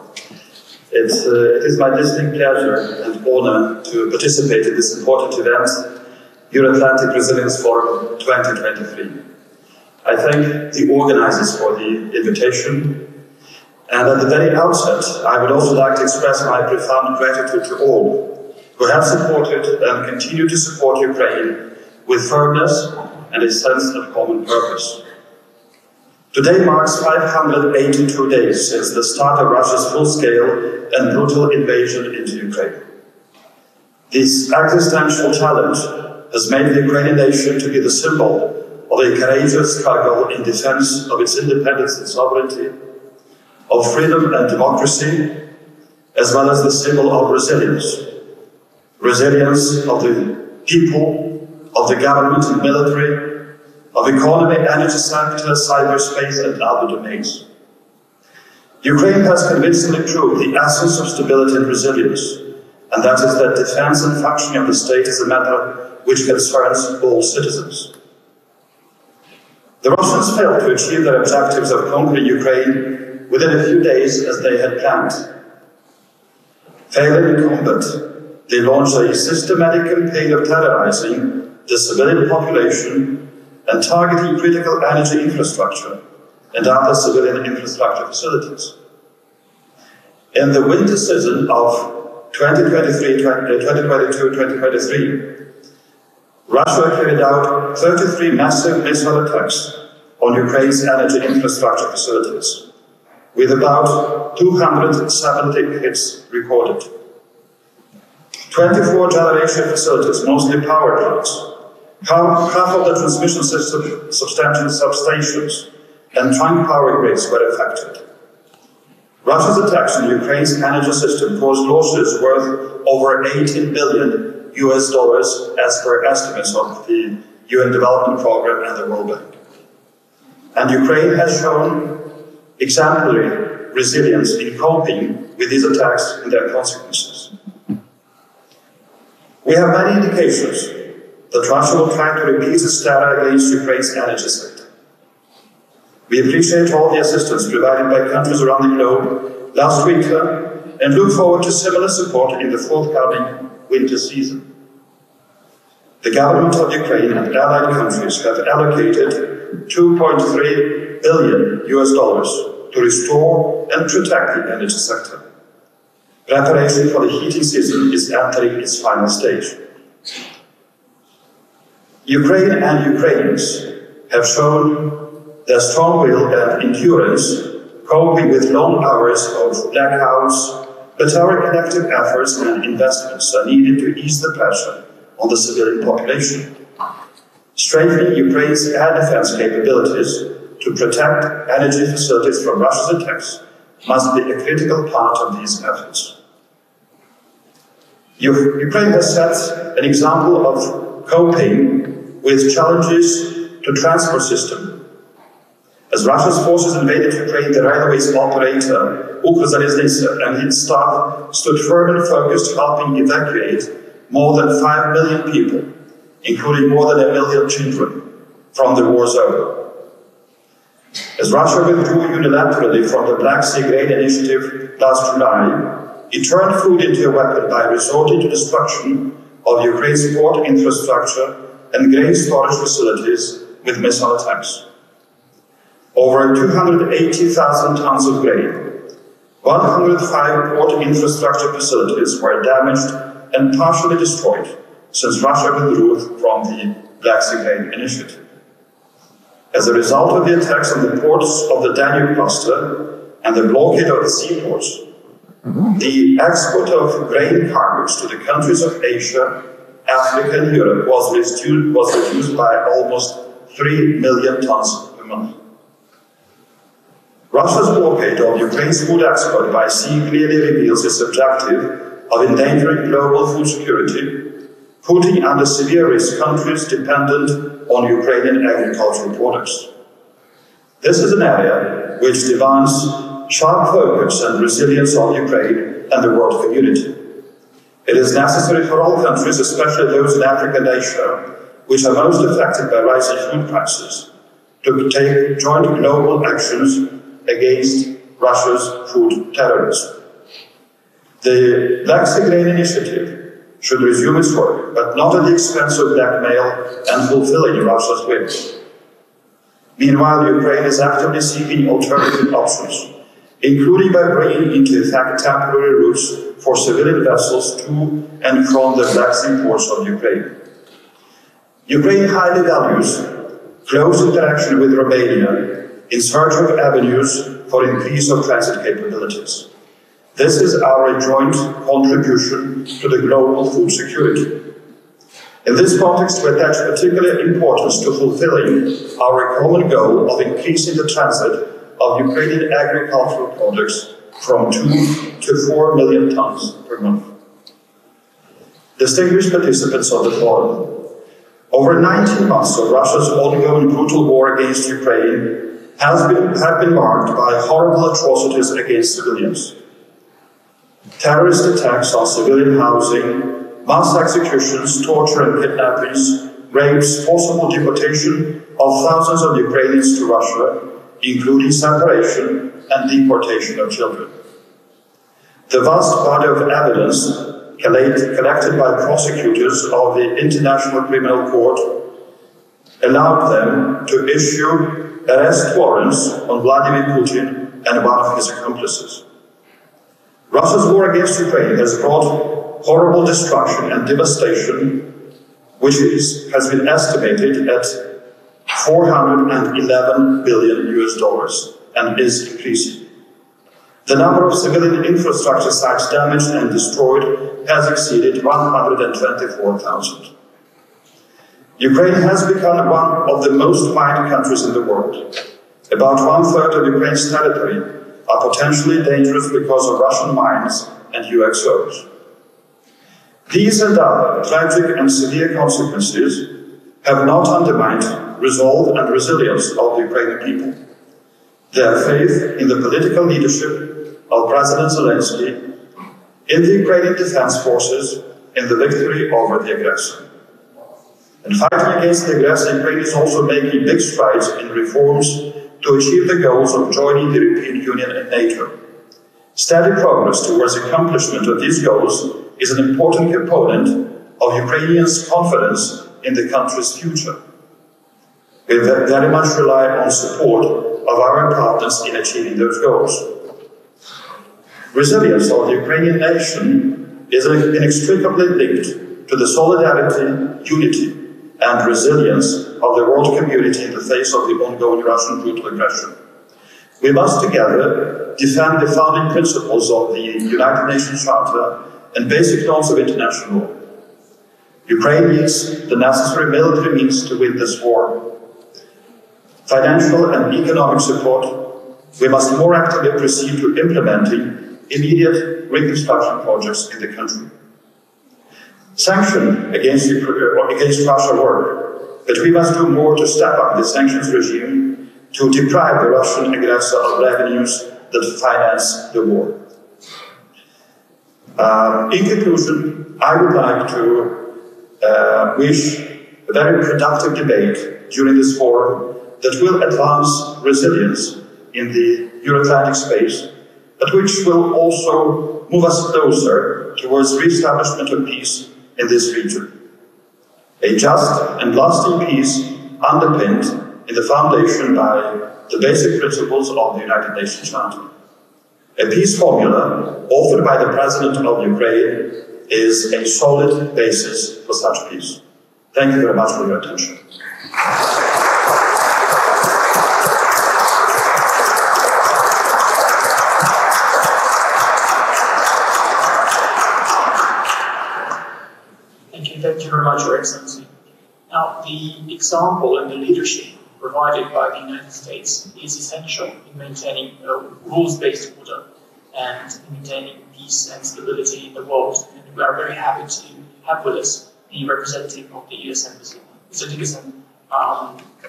It is my distinct pleasure and honor to participate in this important event, Euro-Atlantic Resilience Forum 2023. I thank the organizers for the invitation, and at the very outset, I would also like to express my profound gratitude to all who have supported and continue to support Ukraine with firmness and a sense of common purpose. Today marks 582 days since the start of Russia's full-scale and brutal invasion into Ukraine. This existential challenge has made the Ukrainian nation to be the symbol of a courageous struggle in defense of its independence and sovereignty, of freedom and democracy, as well as the symbol of resilience. Resilience of the people, of the government and military, of economy, energy sector, cyberspace, and other domains. Ukraine has convincingly proved the essence of stability and resilience, and that is that defense and functioning of the state is a matter which concerns all citizens. The Russians failed to achieve their objectives of conquering Ukraine within a few days as they had planned. Failing in combat, they launched a systematic campaign of terrorizing the civilian population and targeting critical energy infrastructure and other civilian infrastructure facilities. In the winter season of 2022-2023, Russia carried out 33 massive missile attacks on Ukraine's energy infrastructure facilities, with about 270 hits recorded. 24 generation facilities, mostly power plants, half of the transmission system substations and trunk power grids were affected. Russia's attacks on Ukraine's energy system caused losses worth over $18 billion as per estimates of the UN Development Program and the World Bank. And Ukraine has shown exemplary resilience in coping with these attacks and their consequences. We have many indications that Russia will try to repeat its terror against Ukraine's energy sector. We appreciate all the assistance provided by countries around the globe last winter and look forward to similar support in the forthcoming winter season. The government of Ukraine and allied countries have allocated $2.3 billion to restore and protect the energy sector. Preparation for the heating season is entering its final stage. Ukraine and Ukrainians have shown their strong will and endurance, coping with long hours of blackouts, but our collective efforts and investments are needed to ease the pressure on the civilian population. Strengthening Ukraine's air defense capabilities to protect energy facilities from Russia's attacks must be a critical part of these efforts. Ukraine has set an example of coping with challenges to to transport system. As Russia's forces invaded Ukraine, the railways operator, Ukrzaliznytsia, and its staff stood firm and focused, helping evacuate more than 5 million people, including more than 1 million children, from the war zone. As Russia withdrew unilaterally from the Black Sea Grain Initiative last July, it turned food into a weapon by resorting to destruction of Ukraine's port infrastructure and grain storage facilities with missile attacks. Over 280,000 tons of grain, 105 port infrastructure facilities were damaged and partially destroyed since Russia withdrew from the Black Sea Grain Initiative. As a result of the attacks on the ports of the Danube cluster and the blockade of the seaports, the export of grain cargoes to the countries of Asia, Africa and Europe was reduced by almost 3 million tons per month. Russia's blockade of Ukraine's food export by sea clearly reveals its objective of endangering global food security, putting under severe risk countries dependent on Ukrainian agricultural products. This is an area which demands sharp focus and resilience of Ukraine and the world community. It is necessary for all countries, especially those in Africa and Asia, which are most affected by rising food prices, to take joint global actions against Russia's food terrorism. The Black Sea Grain Initiative should resume its work, but not at the expense of blackmail and fulfilling Russia's whims. Meanwhile, Ukraine is actively seeking alternative options, including by bringing into effect temporary routes for civilian vessels to and from the Black Sea ports of Ukraine. Ukraine highly values close interaction with Romania in search of avenues for increase of transit capabilities. This is our joint contribution to the global food security. In this context, we attach particular importance to fulfilling our common goal of increasing the transit of Ukrainian agricultural products from 2 to 4 million tons per month. Distinguished participants of the forum, over 19 months of Russia's ongoing brutal war against Ukraine have been marked by horrible atrocities against civilians. Terrorist attacks on civilian housing, mass executions, torture and kidnappings, rapes, forcible deportation of thousands of Ukrainians to Russia, including separation and deportation of children. The vast body of evidence collected by prosecutors of the International Criminal Court allowed them to issue arrest warrants on Vladimir Putin and one of his accomplices. Russia's war against Ukraine has brought horrible destruction and devastation, which has been estimated at $411 billion and is increasing. The number of civilian infrastructure sites damaged and destroyed has exceeded 124,000. Ukraine has become one of the most mined countries in the world. About 1/3 of Ukraine's territory are potentially dangerous because of Russian mines and UXOs. These and other tragic and severe consequences have not undermined resolve and resilience of the Ukrainian people. Their faith in the political leadership of President Zelensky, in the Ukrainian Defense Forces, in the victory over the aggressor. And fighting against the aggressor, Ukraine is also making big strides in reforms to achieve the goals of joining the European Union and NATO. Steady progress towards accomplishment of these goals is an important component of Ukrainians' confidence in the country's future. We very much rely on support of our partners in achieving those goals. Resilience of the Ukrainian nation is inextricably linked to the solidarity, unity, and resilience of the world community in the face of the ongoing Russian brutal aggression. We must together defend the founding principles of the United Nations Charter and basic norms of international law. Ukraine needs the necessary military means to win this war. Financial and economic support, we must more actively proceed to implementing immediate reconstruction projects in the country. Sanctions against Russia work, but we must do more to step up the sanctions regime to deprive the Russian aggressor of revenues that finance the war. In conclusion, I would like to wish a very productive debate during this forum that will advance resilience in the Euro-Atlantic space, but which will also move us closer towards re-establishment of peace in this region. A just and lasting peace underpinned in the foundation by the basic principles of the United Nations Charter. A peace formula offered by the President of Ukraine is a solid basis for such peace. Thank you very much for your attention. Thank you very much, Your Excellency. Now, the example and the leadership provided by the United States is essential in maintaining a rules-based order and maintaining peace and stability in the world. And we are very happy to have with us the representative of the US Embassy, Mr. Dickerson,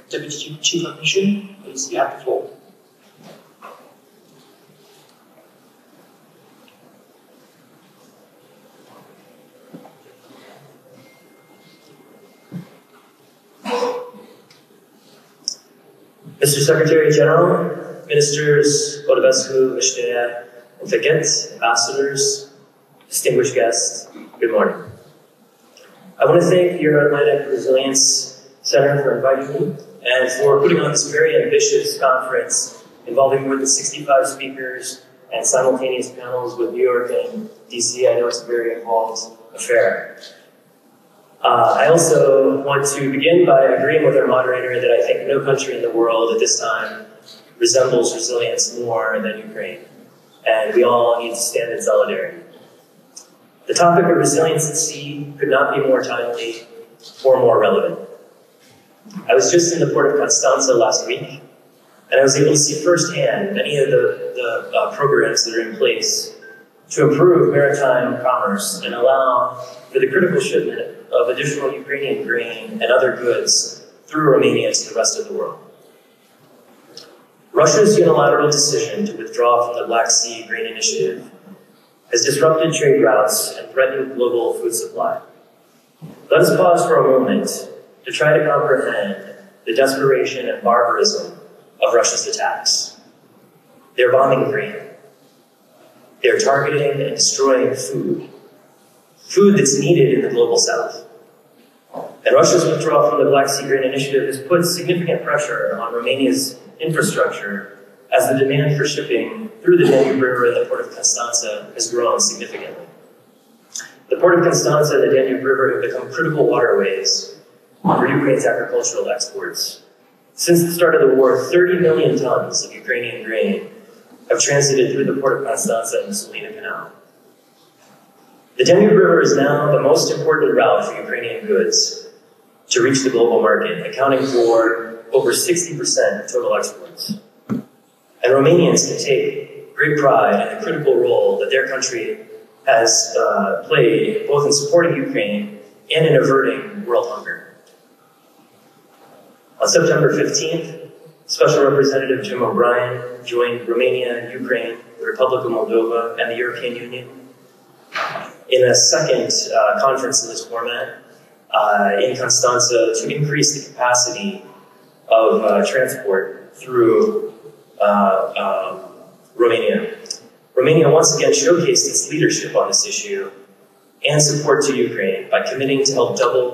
Deputy Chief of Mission. Please, you have the floor. Mr. Secretary General, Ministers Odobescu, Veștea, and Fechet, Ambassadors, distinguished guests, good morning. I want to thank the Euro-Atlantic Resilience Center for inviting me and for putting on this very ambitious conference involving more than 65 speakers and simultaneous panels with New York and DC. I know it's a very involved affair. I also want to begin by agreeing with our moderator that I think no country in the world at this time resembles resilience more than Ukraine, and we all need to stand in solidarity. The topic of resilience at sea could not be more timely or more relevant. I was just in the port of Constanța last week, and I was able to see firsthand many of the programs that are in place to improve maritime commerce and allow for the critical shipment of additional Ukrainian grain and other goods through Romania to the rest of the world. Russia's unilateral decision to withdraw from the Black Sea Grain Initiative has disrupted trade routes and threatened global food supply. Let us pause for a moment to try to comprehend the desperation and barbarism of Russia's attacks. They're bombing grain. They're targeting and destroying food that's needed in the global south. And Russia's withdrawal from the Black Sea Grain Initiative has put significant pressure on Romania's infrastructure as the demand for shipping through the Danube River and the port of Constanța has grown significantly. The port of Constanța and the Danube River have become critical waterways for Ukraine's agricultural exports. Since the start of the war, 30 million tons of Ukrainian grain have transited through the port of Constanța and the Sulina Canal. The Danube River is now the most important route for Ukrainian goods to reach the global market, accounting for over 60% of total exports. And Romanians can take great pride in the critical role that their country has played both in supporting Ukraine and in averting world hunger. On September 15th, Special Representative Jim O'Brien joined Romania, Ukraine, the Republic of Moldova, and the European Union in a second conference in this format in Constanța to increase the capacity of transport through Romania. Romania once again showcased its leadership on this issue and support to Ukraine by committing to help double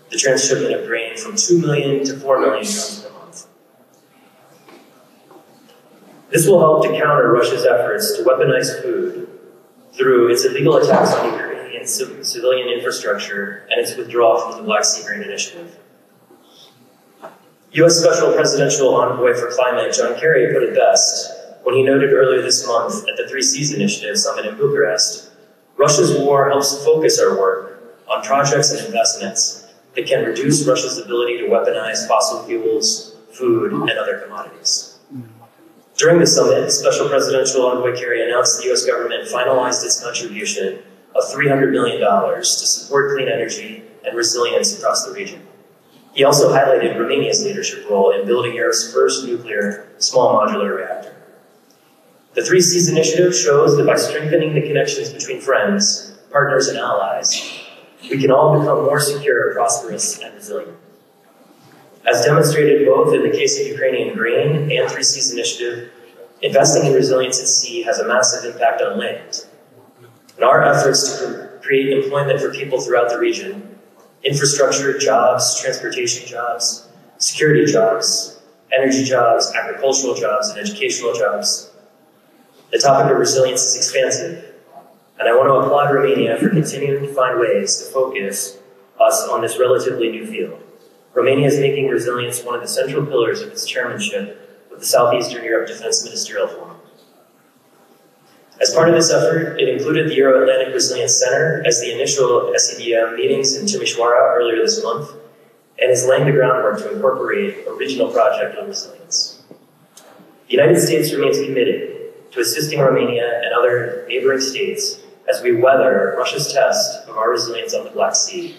the transshipment of grain from 2 million to 4 million tons per month. This will help to counter Russia's efforts to weaponize food through its illegal attacks on Ukrainian civilian infrastructure and its withdrawal from the Black Sea Grain Initiative. U.S. Special Presidential Envoy for Climate John Kerry put it best when he noted earlier this month at the Three Seas Initiative Summit in Bucharest, Russia's war helps focus our work on projects and investments that can reduce Russia's ability to weaponize fossil fuels, food, and other commodities. During the summit, Special Presidential Envoy Kerry announced the U.S. government finalized its contribution of $300 million to support clean energy and resilience across the region. He also highlighted Romania's leadership role in building Europe's first nuclear small modular reactor. The 3 Cs initiative shows that by strengthening the connections between friends, partners, and allies, we can all become more secure, prosperous, and resilient. As demonstrated both in the case of Ukrainian grain and 3 Cs initiative, investing in resilience at sea has a massive impact on land. And our efforts to create employment for people throughout the region, infrastructure, jobs, transportation jobs, security jobs, energy jobs, agricultural jobs, and educational jobs. The topic of resilience is expansive, and I want to applaud Romania for continuing to find ways to focus us on this relatively new field. Romania is making resilience one of the central pillars of its chairmanship of the Southeastern Europe Defense Ministerial Forum. As part of this effort, it included the Euro-Atlantic Resilience Center as the initial SEDM meetings in Timișoara earlier this month, and is laying the groundwork to incorporate a regional project on resilience. The United States remains committed to assisting Romania and other neighboring states as we weather Russia's test of our resilience on the Black Sea.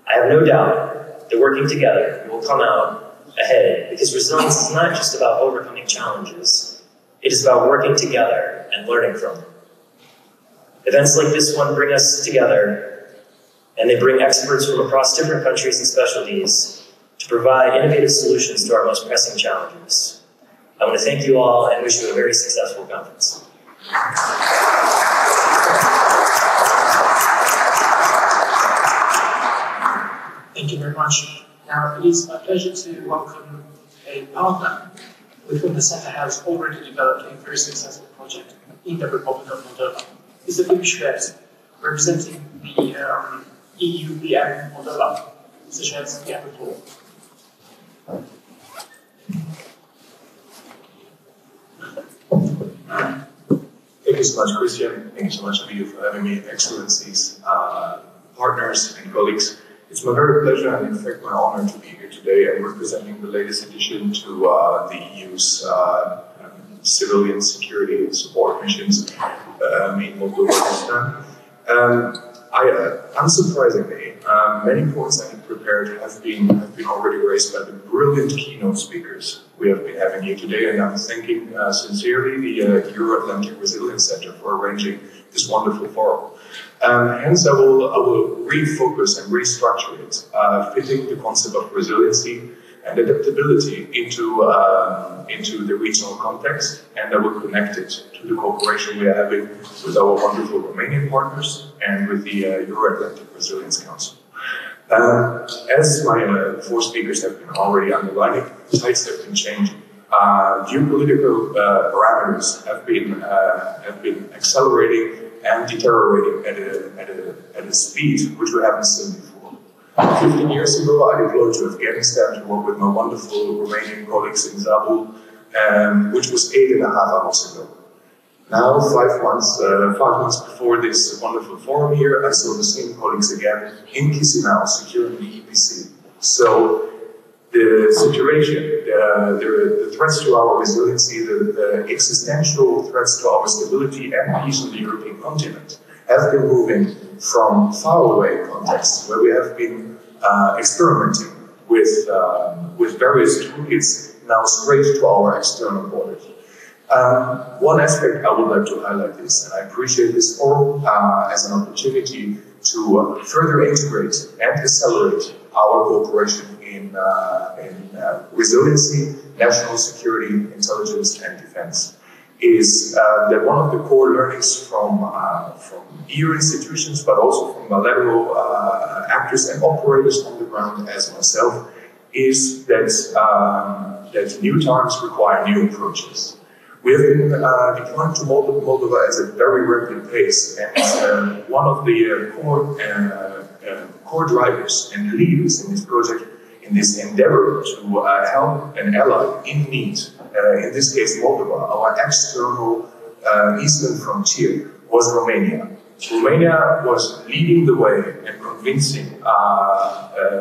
I have no doubt that working together, we will come out ahead, because resilience is not just about overcoming challenges, it is about working together and learning from them. Events like this one bring us together, and they bring experts from across different countries and specialties to provide innovative solutions to our most pressing challenges. I want to thank you all and wish you a very successful conference. Thank you very much. Now, it is my pleasure to welcome a partner with whom the Centre has already developed a very successful project in the Republic of Moldova. This is Mircea, representing the EU-Moldova. Mr. Sheds, you have the floor. Thank you so much, Christian. Thank you so much, Abby, for having me, excellencies, partners, and colleagues. It's my very pleasure and, in fact, my honor to be here today and representing the latest addition to the EU's civilian security support missions in Moldova this time. Unsurprisingly, many points I had prepared have been already raised by the brilliant keynote speakers we have been having here today, and I'm thanking sincerely the Euro-Atlantic Resilience Center for arranging this wonderful forum. Hence, I will refocus and restructure it, fitting the concept of resiliency and adaptability into the regional context, and I will connect it to the cooperation we are having with our wonderful Romanian partners and with the Euro-Atlantic Resilience Council. As my 4 speakers have been already underlining, tides have been changing. Geopolitical parameters have been accelerating and deteriorating at a speed which we haven't seen before. 15 years ago, I deployed to Afghanistan to work with my wonderful Romanian colleagues in Zabul, which was 8.5 hours ago. Now, 5 months before this wonderful forum here, I saw the same colleagues again in Chisinau, securing the EPC. So the situation, the threats to our resiliency, the existential threats to our stability and peace on the European continent have been moving from faraway contexts where we have been experimenting with various toolkits now straight to our external borders. One aspect I would like to highlight is, and I appreciate this forum as an opportunity to further integrate and accelerate our cooperation in resiliency, national security, intelligence, and defense, is that one of the core learnings from EU institutions, but also from bilateral actors and operators on the ground, as myself, is that new times require new approaches. We have been deploying to Moldova at a very rapid pace, and one of the core drivers and leaders in this project, in this endeavor to help an ally in need, in this case Moldova, our external eastern frontier, was Romania. Romania was leading the way and convincing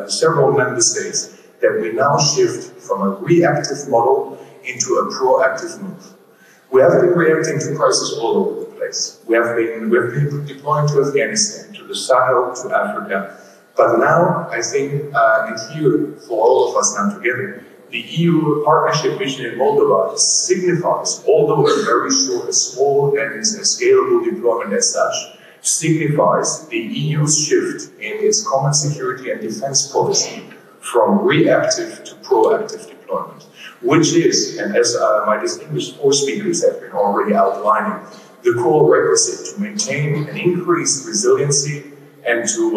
several member states that we now shift from a reactive model into a proactive move. We have been reacting to crises all over the place. We have been deploying to Afghanistan, to the Sahel, to Africa, But now, I think, and here for all of us now together, the EU partnership mission in Moldova signifies, although a very short, a small and a scalable deployment as such, signifies the EU's shift in its common security and defense policy from reactive to proactive deployment, which is, and as my distinguished four speakers have been already outlining, the core requisite to maintain and increase resiliency and to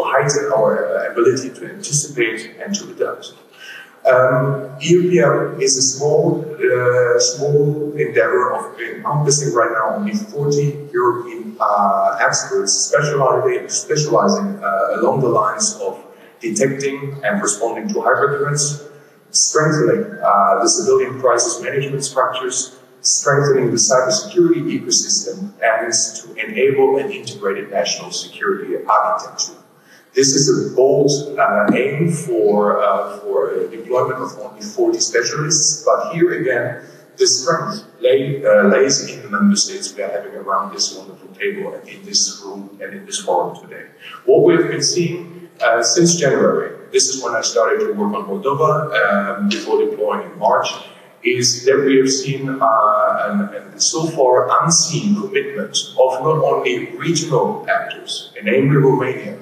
heighten our ability to anticipate and to adapt. EUPM is a small endeavor of encompassing right now only 40 European experts specializing along the lines of detecting and responding to hybrid threats, strengthening the civilian crisis management structures, strengthening the cybersecurity ecosystem, and to enable an integrated national security architecture. This is a bold aim for deployment of only 40 specialists, but here again, the strength lays in the member states we are having around this wonderful table and in this room and in this forum today. What we have been seeing since January, this is when I started to work on Moldova before deploying in March, is that we have seen a so far unseen commitment of not only regional actors, namely Romania,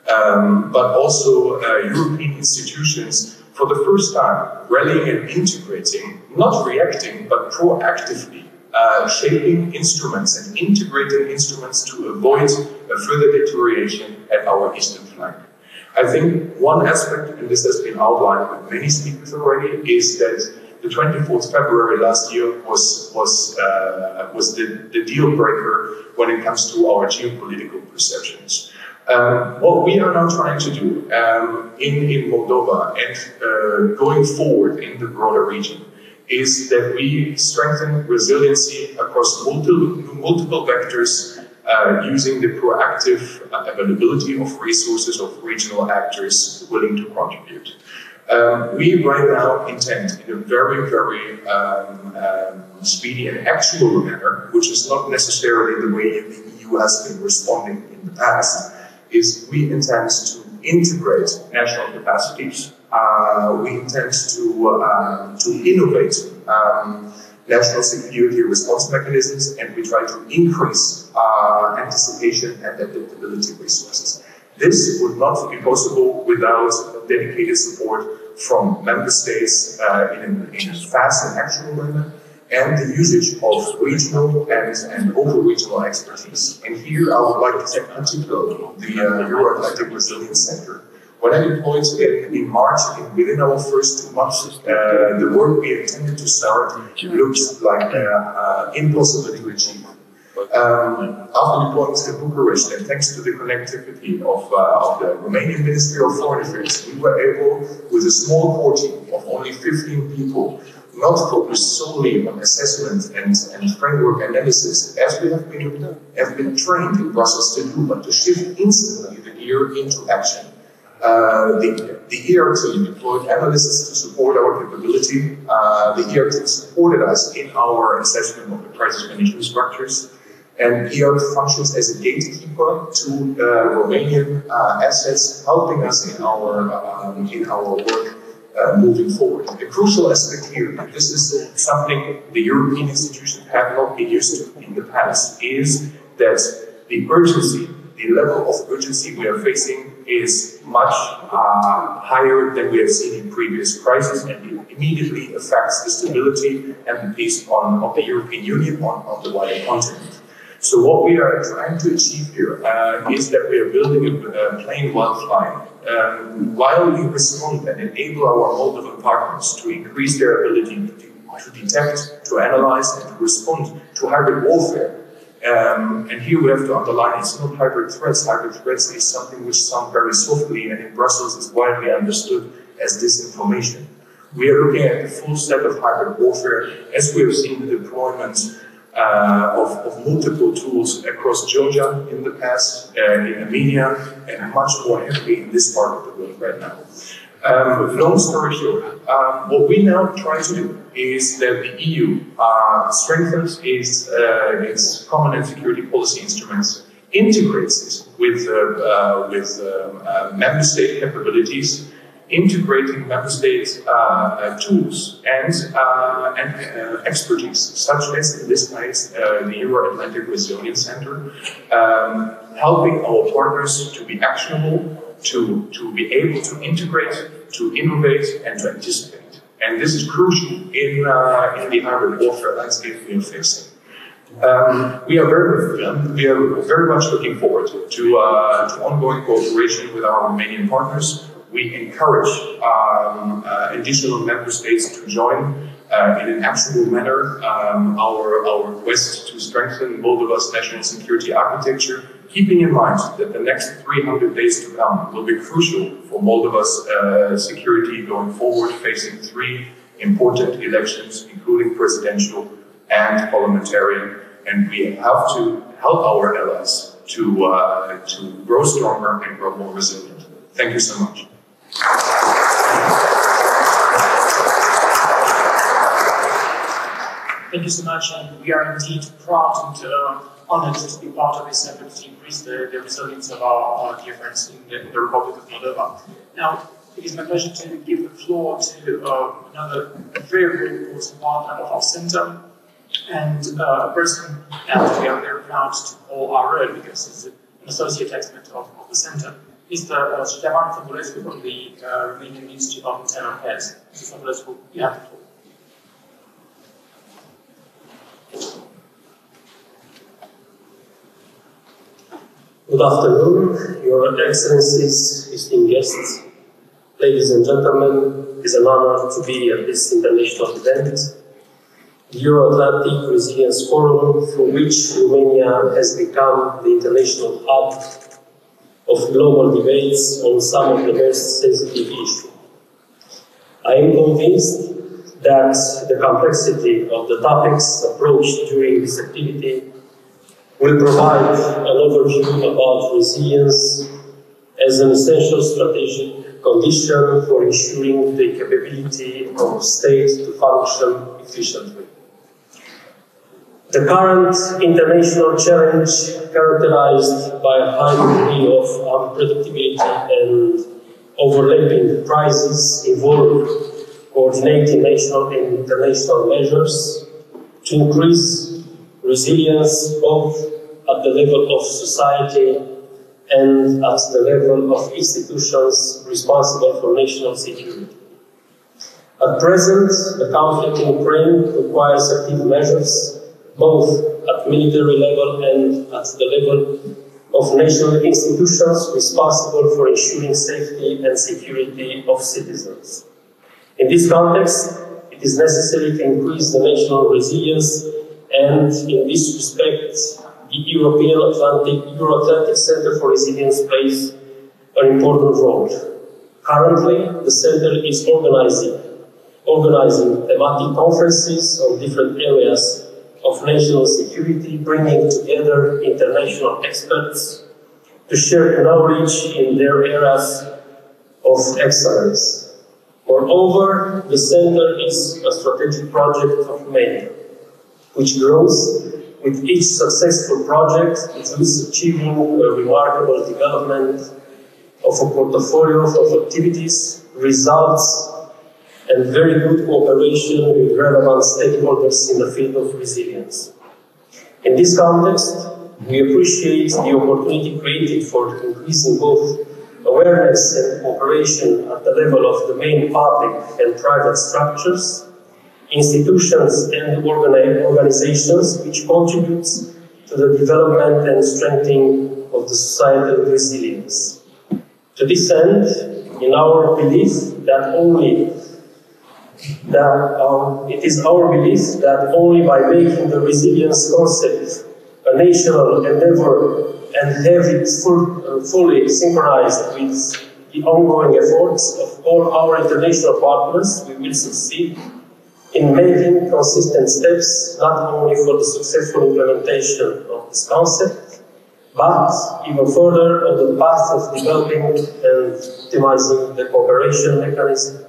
but also European institutions for the first time rallying and integrating, not reacting, but proactively shaping instruments and integrating instruments to avoid a further deterioration at our eastern flank. I think one aspect, and this has been outlined by many speakers already, is that the 24th February last year was the deal breaker when it comes to our geopolitical perceptions. What we are now trying to do in Moldova and going forward in the broader region is that we strengthen resiliency across multiple vectors using the proactive availability of resources of regional actors willing to contribute. We right now intend in a very, very speedy and actual manner, which is not necessarily the way the EU has been responding in the past, is we intend to integrate national capacities. We intend to innovate national security response mechanisms, and we try to increase anticipation and adaptability resources. This would not be possible without dedicated support from member states in a fast and actual manner, and the usage of regional and over-regional expertise. And here I would like to take particularly the Euro-Atlantic Resilience Center. When I deployed in March, within our first 2 months, the work we intended to start looked like impossible to achieve. After deploying to Bucharest, and thanks to the connectivity of the Romanian Ministry of Foreign Affairs, we were able, with a small core team of only 15 people, not focused solely on assessment and framework analysis, as we have been trained in Brussels to do, but to shift instantly the gear into action. The ER team deployed analysts to support our capability. The ER team supported us in our assessment of the crisis management structures. And ER functions as a gatekeeper to Romanian assets, helping us in our work moving forward. A crucial aspect here, and this is something the European institutions have not been used to in the past, is that the urgency, the level of urgency we are facing is much higher than we have seen in previous crises, and it immediately affects the stability and the peace of the European Union on the wider continent. So what we are trying to achieve here is that we are building a plane while flying. While we respond and enable our Moldovan partners to increase their ability to detect, to analyze, and to respond to hybrid warfare. And here we have to underline, it's not hybrid threats. Hybrid threats is something which sounds very softly, and in Brussels is widely understood as disinformation. We are looking at the full set of hybrid warfare, as we have seen the deployment of multiple tools across Georgia in the past, in Armenia, and much more heavily in this part of the world right now. Long story short, what we now try to do is that the EU strengthens its common and security policy instruments, integrates it with member state capabilities, integrating member state tools and expertise, such as in this case the Euro-Atlantic Resilience Center, helping our partners to be actionable, to be able to integrate, to innovate, and to anticipate. And this is crucial in the hybrid warfare landscape we are facing. We are very much looking forward to ongoing cooperation with our Romanian partners. We encourage additional member states to join in an actionable manner our quest to strengthen Moldova's national security architecture, keeping in mind that the next 300 days to come will be crucial for Moldova's security going forward, facing 3 important elections, including presidential and parliamentary, and we have to help our allies to grow stronger and grow more resilient. Thank you so much. Thank you so much, and we are indeed proud and honored to be part of this effort to increase the resilience of our dear friends in the Republic of Moldova. Now, it is my pleasure to give the floor to another very important partner of our center, and a person that we are very proud to call our own because he's an associate expert of the center. Mr. Odobescu from the Romanian Institute of Internal Affairs. Mr. Odobescu, you have the floor. Good afternoon, Your Excellencies, esteemed guests, ladies and gentlemen. It is an honor to be at this international event, the Euro-Atlantic Resilience Forum, for which Romania has become the international hub of global debates on some of the most sensitive issues. I am convinced that the complexity of the topics approached during this activity will provide an overview about resilience as an essential strategic condition for ensuring the capability of states to function efficiently. The current international challenge, characterized by a high degree of unpredictability and overlapping crises, involve coordinating national and international measures to increase resilience both at the level of society and at the level of institutions responsible for national security. At present, the conflict in Ukraine requires active measures both at military level and at the level of national institutions responsible for ensuring safety and security of citizens. In this context, it is necessary to increase the national resilience, and in this respect, the Euro-Atlantic Center for Resilience plays an important role. Currently, the Center is organizing thematic conferences on different areas of national security, bringing together international experts to share knowledge in their areas of excellence. Moreover, the Center is a strategic project of many, which grows with each successful project. It is achieving a remarkable development of a portfolio of activities, results, and very good cooperation with relevant stakeholders in the field of resilience. In this context, we appreciate the opportunity created for increasing both awareness and cooperation at the level of the main public and private structures, institutions and organizations which contribute to the development and strengthening of the societal resilience. To this end, in our belief it is our belief that only by making the resilience concept a national endeavor and have it fully synchronized with the ongoing efforts of all our international partners, we will succeed in making consistent steps not only for the successful implementation of this concept, but even further on the path of developing and optimizing the cooperation mechanism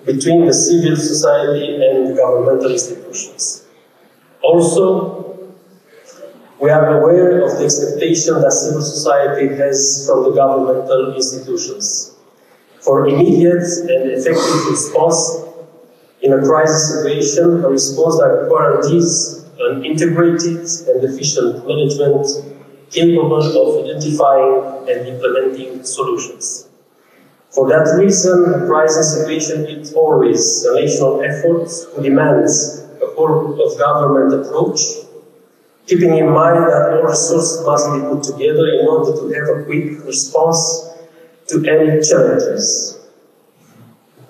between the civil society and governmental institutions. Also, We are aware of the expectation that civil society has from the governmental institutions for immediate and effective response in a crisis situation, a response that guarantees an integrated and efficient management capable of identifying and implementing solutions. For that reason, a crisis situation is always a national effort who demands a whole-of-government approach, keeping in mind that all resources must be put together in order to have a quick response to any challenges.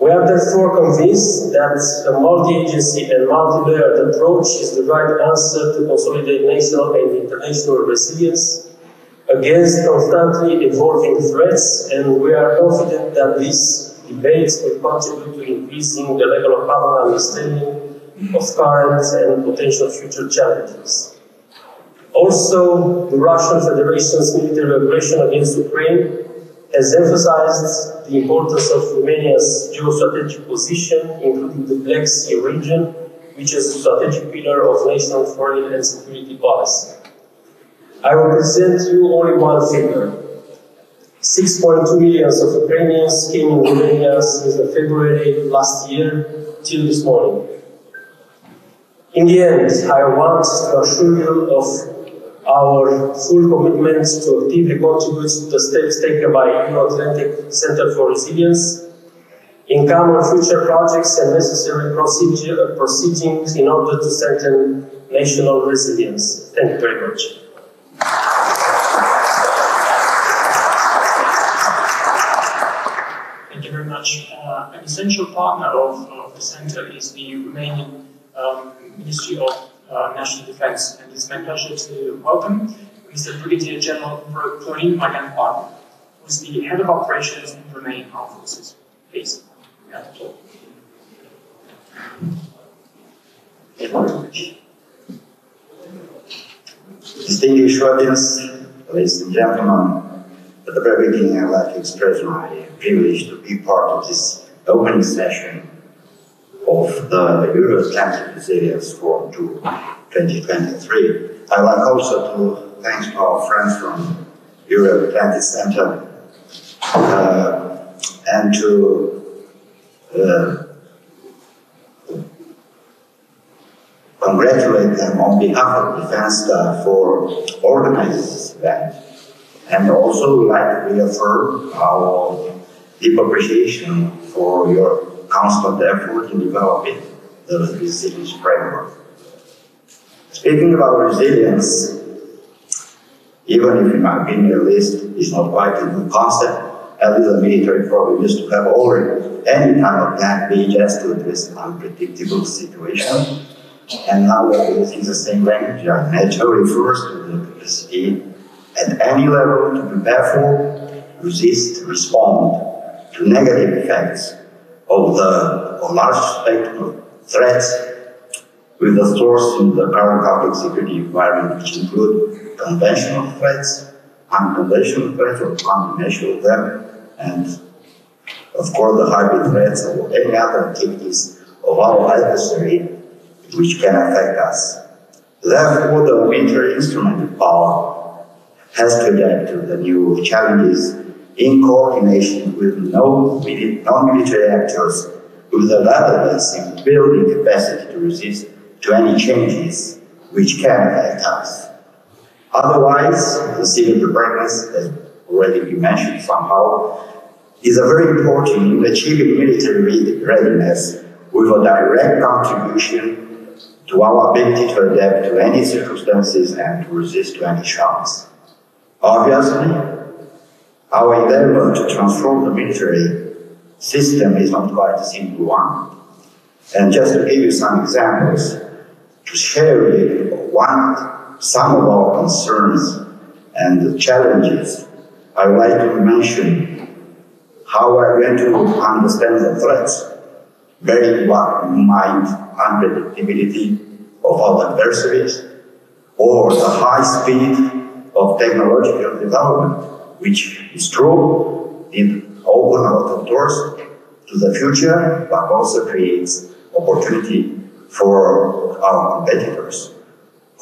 We are therefore convinced that a multi-agency and multi-layered approach is the right answer to consolidate national and international resilience against constantly evolving threats, and we are confident that these debates will contribute to increasing the level of common understanding of current and potential future challenges. Also, the Russian Federation's military aggression against Ukraine has emphasized the importance of Romania's geostrategic position, including the Black Sea region, which is a strategic pillar of national foreign and security policy. I will present you only one figure. 6.2 million of Ukrainians came in Romania since the February last year till this morning. In the end, I want to assure you of our full commitment to actively contribute to the steps taken by EU-Atlantic Center for Resilience in common future projects and necessary proceedings in order to strengthen national resilience. Thank you very much. Thank you very much. An essential partner of the Center is the Romanian Ministry of National Defense, and it's my pleasure to welcome Mr. Brigadier General Florin Marian Park, who is the head of operations in Romanian Armed Forces. Please. Thank you very much. Distinguished audience, ladies and gentlemen, at the very beginning I'd like to express my privilege to be part of this opening session of the Euro-Atlantic Resilience Forum 2023. I'd like also to thank our friends from Euro-Atlantic Center and to congratulate them on behalf of Defense Staff for organizing this event. And also would like to reaffirm our deep appreciation for your constant effort in developing the resilience framework. Speaking about resilience, even if it might be a list, is not quite a new concept, at least the military probably used to have already any kind of plan B just to address an unpredictable situation. And now we're using the same language. NATO refers to the capacity at any level to prepare for, resist, respond to negative effects of the large spectrum of threats with the source in the current public security environment, which include conventional threats, unconventional threats, or combination of them, and of course the hybrid threats or any other activities of our adversary which can affect us. Therefore, the military instrument of power has to adapt to the new challenges in coordination with non-military actors with the relevance in building capacity to resist to any changes which can affect us. Otherwise, the civil preparedness, as already been mentioned somehow, is a very important in achieving military readiness with a direct contribution to our ability to adapt to any circumstances and to resist to any shocks. Obviously, our endeavor to transform the military system is not quite a simple one. And just to give you some examples, to share with you some of our concerns and challenges, I would like to mention how we're going to understand the threats, bearing in mind unpredictability of our adversaries, or the high speed of technological development, which is true, it opens a lot of doors to the future, but also creates opportunity for our competitors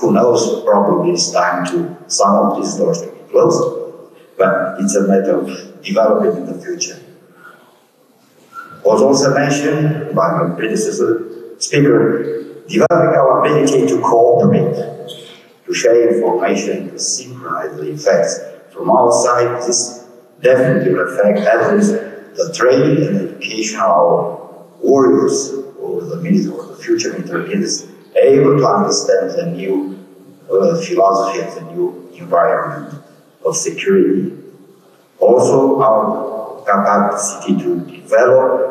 Who knows, probably it's time to some of these doors to be closed, but it's a matter of developing in the future. Was also mentioned by my predecessor speaker, developing our ability to cooperate, to share information, to synchronize the effects. From our side, this definitely reflects at least the training and education of our warriors or the military or the future military leaders, able to understand the new philosophy of the new environment of security. Also, our capacity to develop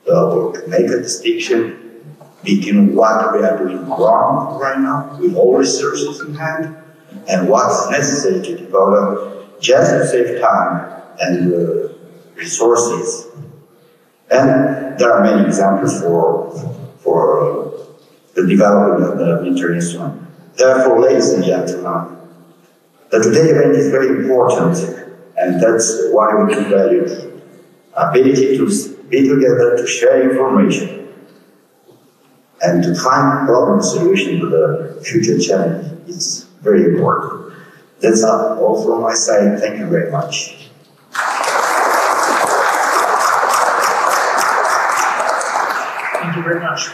or to make a distinction between what we are doing wrong right now with all resources in hand and what's necessary to develop just to save time and resources. And there are many examples for the development of the military instrument. Therefore, ladies and gentlemen, the today event is very important, and that's why we value the ability to be together, to share information, and to find problem solution to the future challenge is very important. That's all from my side. Thank you very much. Thank you very much.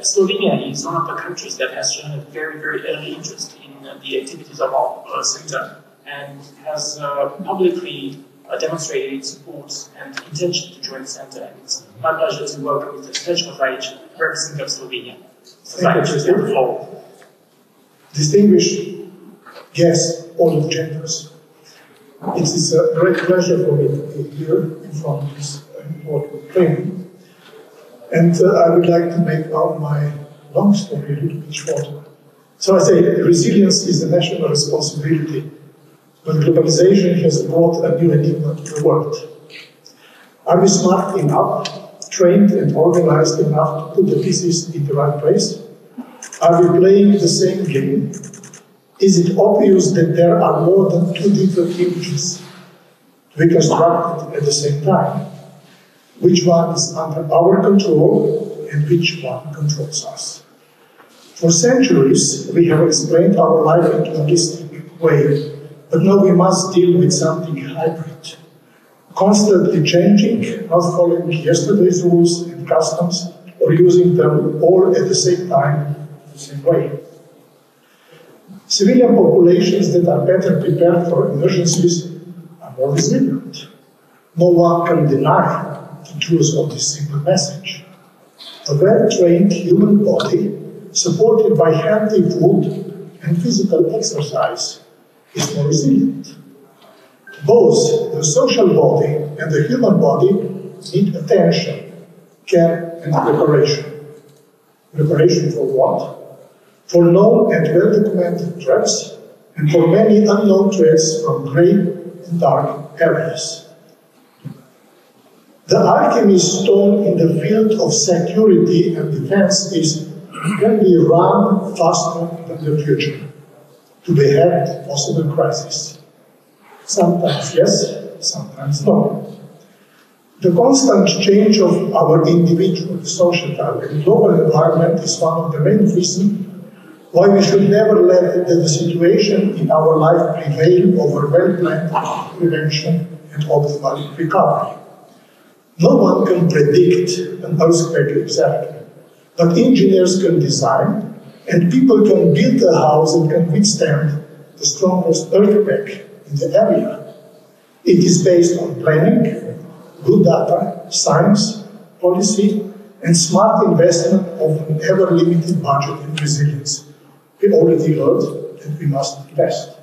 Slovenia is one of the countries that has shown a very, very early interest in the activities of our center and has publicly demonstrated its support and intention to join the center. And it's my pleasure to welcome Mr. Stečko Zajic, representative of Slovenia. Thank you. Distinguished guests, all of genders, it is a great pleasure for me to be here in front of this important plenary. And I would like to make out my long story a little bit shorter. So I say resilience is a national responsibility, but globalization has brought a new enigma to the world. Are we smart enough, trained and organized enough to put the pieces in the right place? Are we playing the same game? Is it obvious that there are more than two different images to be constructed at the same time? Which one is under our control and which one controls us? For centuries, we have explained our life in a holistic way, but now we must deal with something hybrid, constantly changing, not following yesterday's rules and customs, or using them all at the same time, the same way. Civilian populations that are better prepared for emergencies are more resilient. No one can deny the truth of this simple message. A well-trained human body, supported by healthy food and physical exercise, is more resilient. Both the social body and the human body need attention, care, and preparation. Preparation for what? For known and well-documented threats, and for many unknown threats from gray and dark areas. The alchemist stone in the field of security and defense is, can we run faster than the future to behead possible crisis? Sometimes yes, sometimes no. The constant change of our individual, societal, and global environment is one of the main reasons why we should never let the situation in our life prevail over well-planned prevention and optimal recovery. No one can predict an earthquake exactly, but engineers can design, and people can build a house that can withstand the strongest earthquake in the area. It is based on planning, good data, science, policy, and smart investment of an ever-limited budget and resilience. We already heard that we must invest.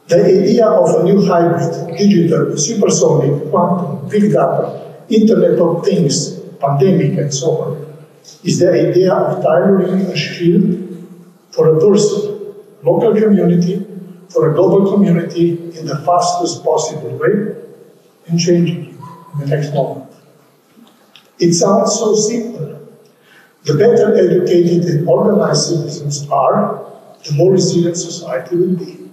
The idea of a new hybrid, digital, supersonic, quantum, big data, Internet of Things, pandemic, and so on, is the idea of tailoring a shield for a person, local community, for a global community in the fastest possible way, and changing it in the next moment. It sounds so simple. The better educated and organized citizens are, the more resilient society will be.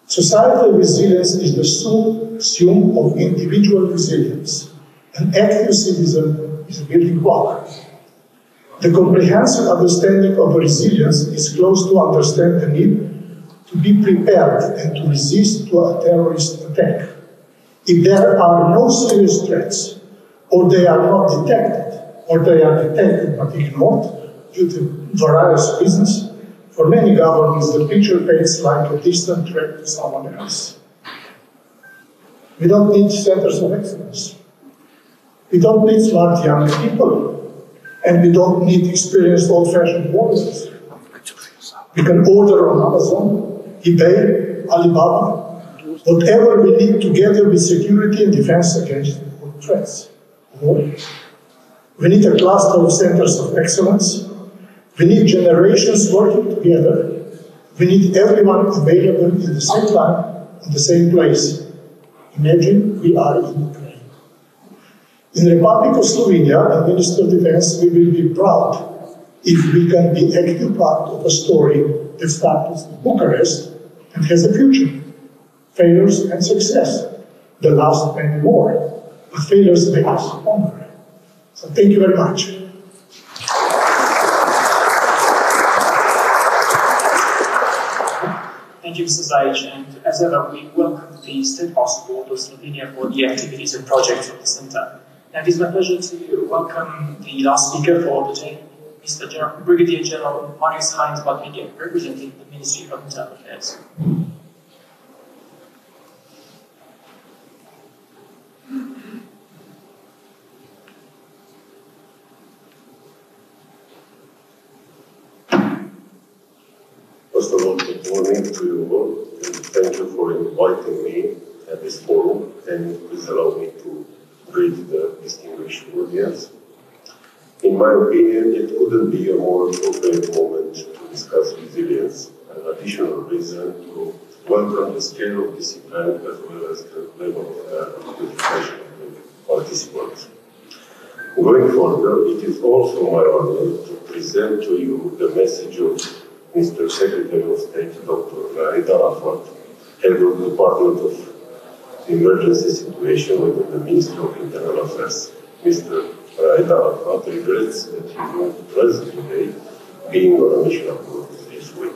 Societal resilience is the sum of individual resilience. An active citizen is a building block. The comprehensive understanding of resilience is close to understand the need to be prepared and to resist to a terrorist attack. If there are no serious threats, or they are not detected, or they are detected but ignored due to various reasons, for many governments the picture paints like a distant threat to someone else. We don't need centers of excellence. We don't need smart young people. And we don't need experienced old-fashioned warriors. We can order on Amazon, eBay, Alibaba, whatever we need together with security and defense against threats. We need a cluster of centers of excellence. We need generations working together. We need everyone available in the same time, in the same place. Imagine we are in Ukraine. In the Republic of Slovenia, the Minister of Defense, we will be proud if we can be active part of a story that starts in Bucharest and has a future. Failures and success. The last many more, but failures make us stronger. So thank you very much. Thank you, Mr. Zajic, and as ever, we welcome the Steadfast Board of Slovenia for the activities and projects of the Centre. And it is my pleasure to welcome the last speaker for the day, Mr. Brigadier General Marius Heinz Badmige, representing the Ministry of Internal Affairs. First of all, good morning to you all, and thank you for inviting me at this forum, and please allow me to greet the distinguished audience. In my opinion, it couldn't be a more appropriate moment to discuss resilience, an additional reason to welcome the scale of this event as well as the level of participation of the participants. Going further, it is also my honor to present to you the message of Mr. Secretary of State, Dr. Adrian, Head of the Department of Emergency Situation within the Ministry of Internal Affairs. Mr. Adrian regrets that he is not present today, being on a mission abroad this week.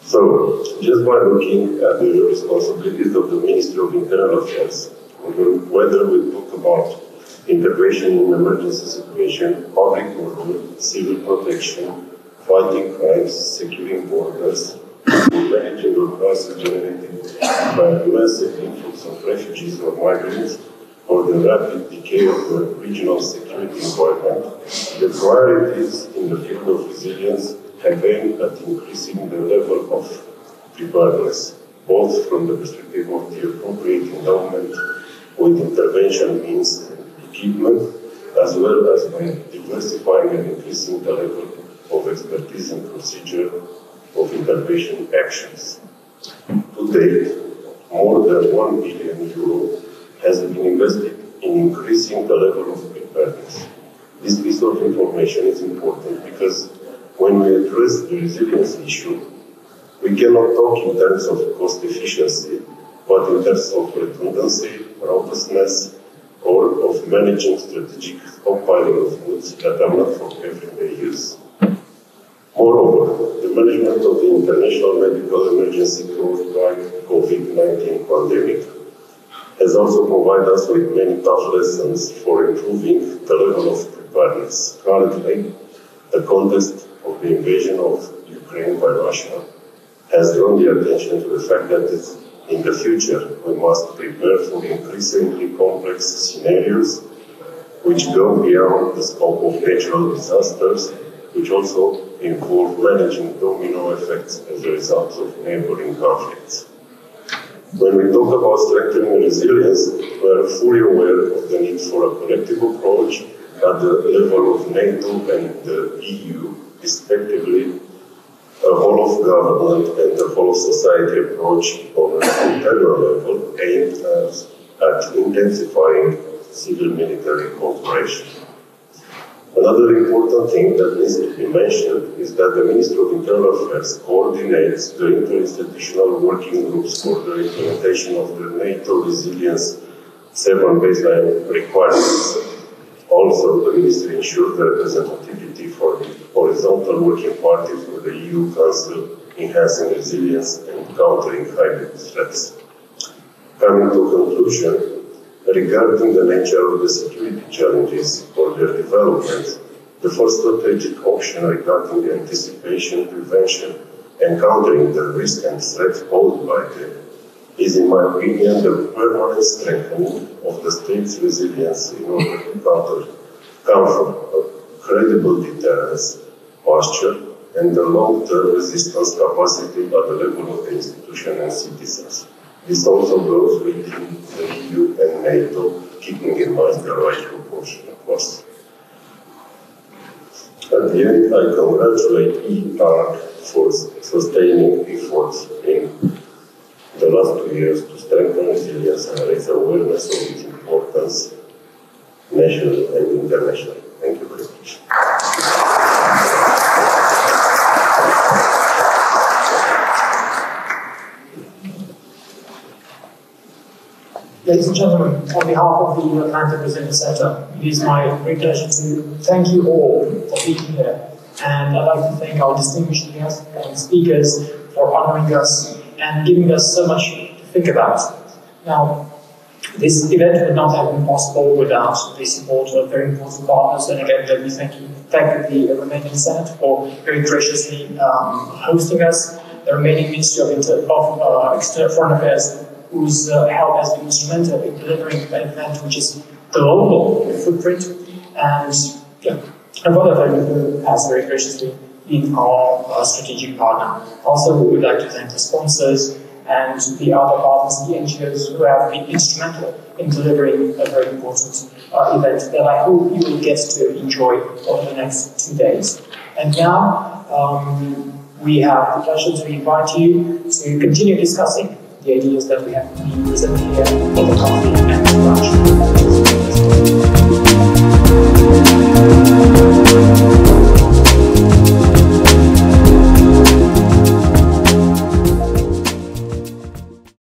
So, just by looking at the responsibilities of the Ministry of Internal Affairs, whether we talk about integration in emergency situation, public order, civil protection, fighting crimes, securing borders, managing the crisis generated by a massive influx of refugees or migrants, or the rapid decay of the regional security environment, the priorities in the field of resilience have aimed at increasing the level of preparedness, both from the perspective of the appropriate endowment with intervention means and equipment, as well as by diversifying and increasing the level of expertise and procedure of intervention actions. To date, more than €1 billion has been invested in increasing the level of preparedness. This piece of information is important because when we address the resilience issue, we cannot talk in terms of cost efficiency, but in terms of redundancy, robustness, or of managing strategic stockpiling of goods that are not for everyday use. Moreover, the management of the international medical emergency caused by COVID-19 pandemic has also provided us with many tough lessons for improving the level of preparedness. Currently, the context of the invasion of Ukraine by Russia has drawn the attention to the fact that in the future we must prepare for increasingly complex scenarios which go beyond the scope of natural disasters, which also involve managing domino effects as a result of neighboring conflicts. When we talk about strengthening resilience, we are fully aware of the need for a collective approach at the level of NATO and the EU, respectively, a whole of government and a whole of society approach on an internal level aimed at intensifying civil-military cooperation. Another important thing that needs to be mentioned is that the Ministry of Internal Affairs coordinates the interinstitutional working groups for the implementation of the NATO Resilience 7 baseline requirements. Also, the Ministry ensured the representativity for the horizontal working party for the EU Council, enhancing resilience and countering hybrid threats. Coming to a conclusion, regarding the nature of the security challenges or their development, the first strategic option regarding the anticipation, prevention, and countering the risk and threats posed by them is, in my opinion, the permanent strengthening of the state's resilience in order to counter credible deterrence posture and the long-term resistance capacity at the level of the institution and citizens. This also goes within the EU and NATO, keeping in mind the right proportion, of course. At the end, I congratulate ER for sustaining efforts in the last 2 years to strengthen resilience and raise awareness of its importance nationally and internationally. Thank you very much. Ladies and gentlemen, on behalf of the Atlantic Brazilian Center, it is my great pleasure to thank you all for being here. And I'd like to thank our distinguished guests and speakers for honoring us and giving us so much to think about. Now, this event would not have been possible without the support of very important partners. And again, let me thank the Romanian Senate for very graciously hosting us, the Romanian Ministry of External Foreign Affairs, whose help has been instrumental in delivering an event which is global in footprint, and Vodafone, who has very graciously been our strategic partner. Also, we would like to thank the sponsors and the other partners, the NGOs, who have been instrumental in delivering a very important event that I hope you will get to enjoy over the next 2 days. And now, we have the pleasure to invite you to continue discussing the ideas that we have been presenting here for the coffee.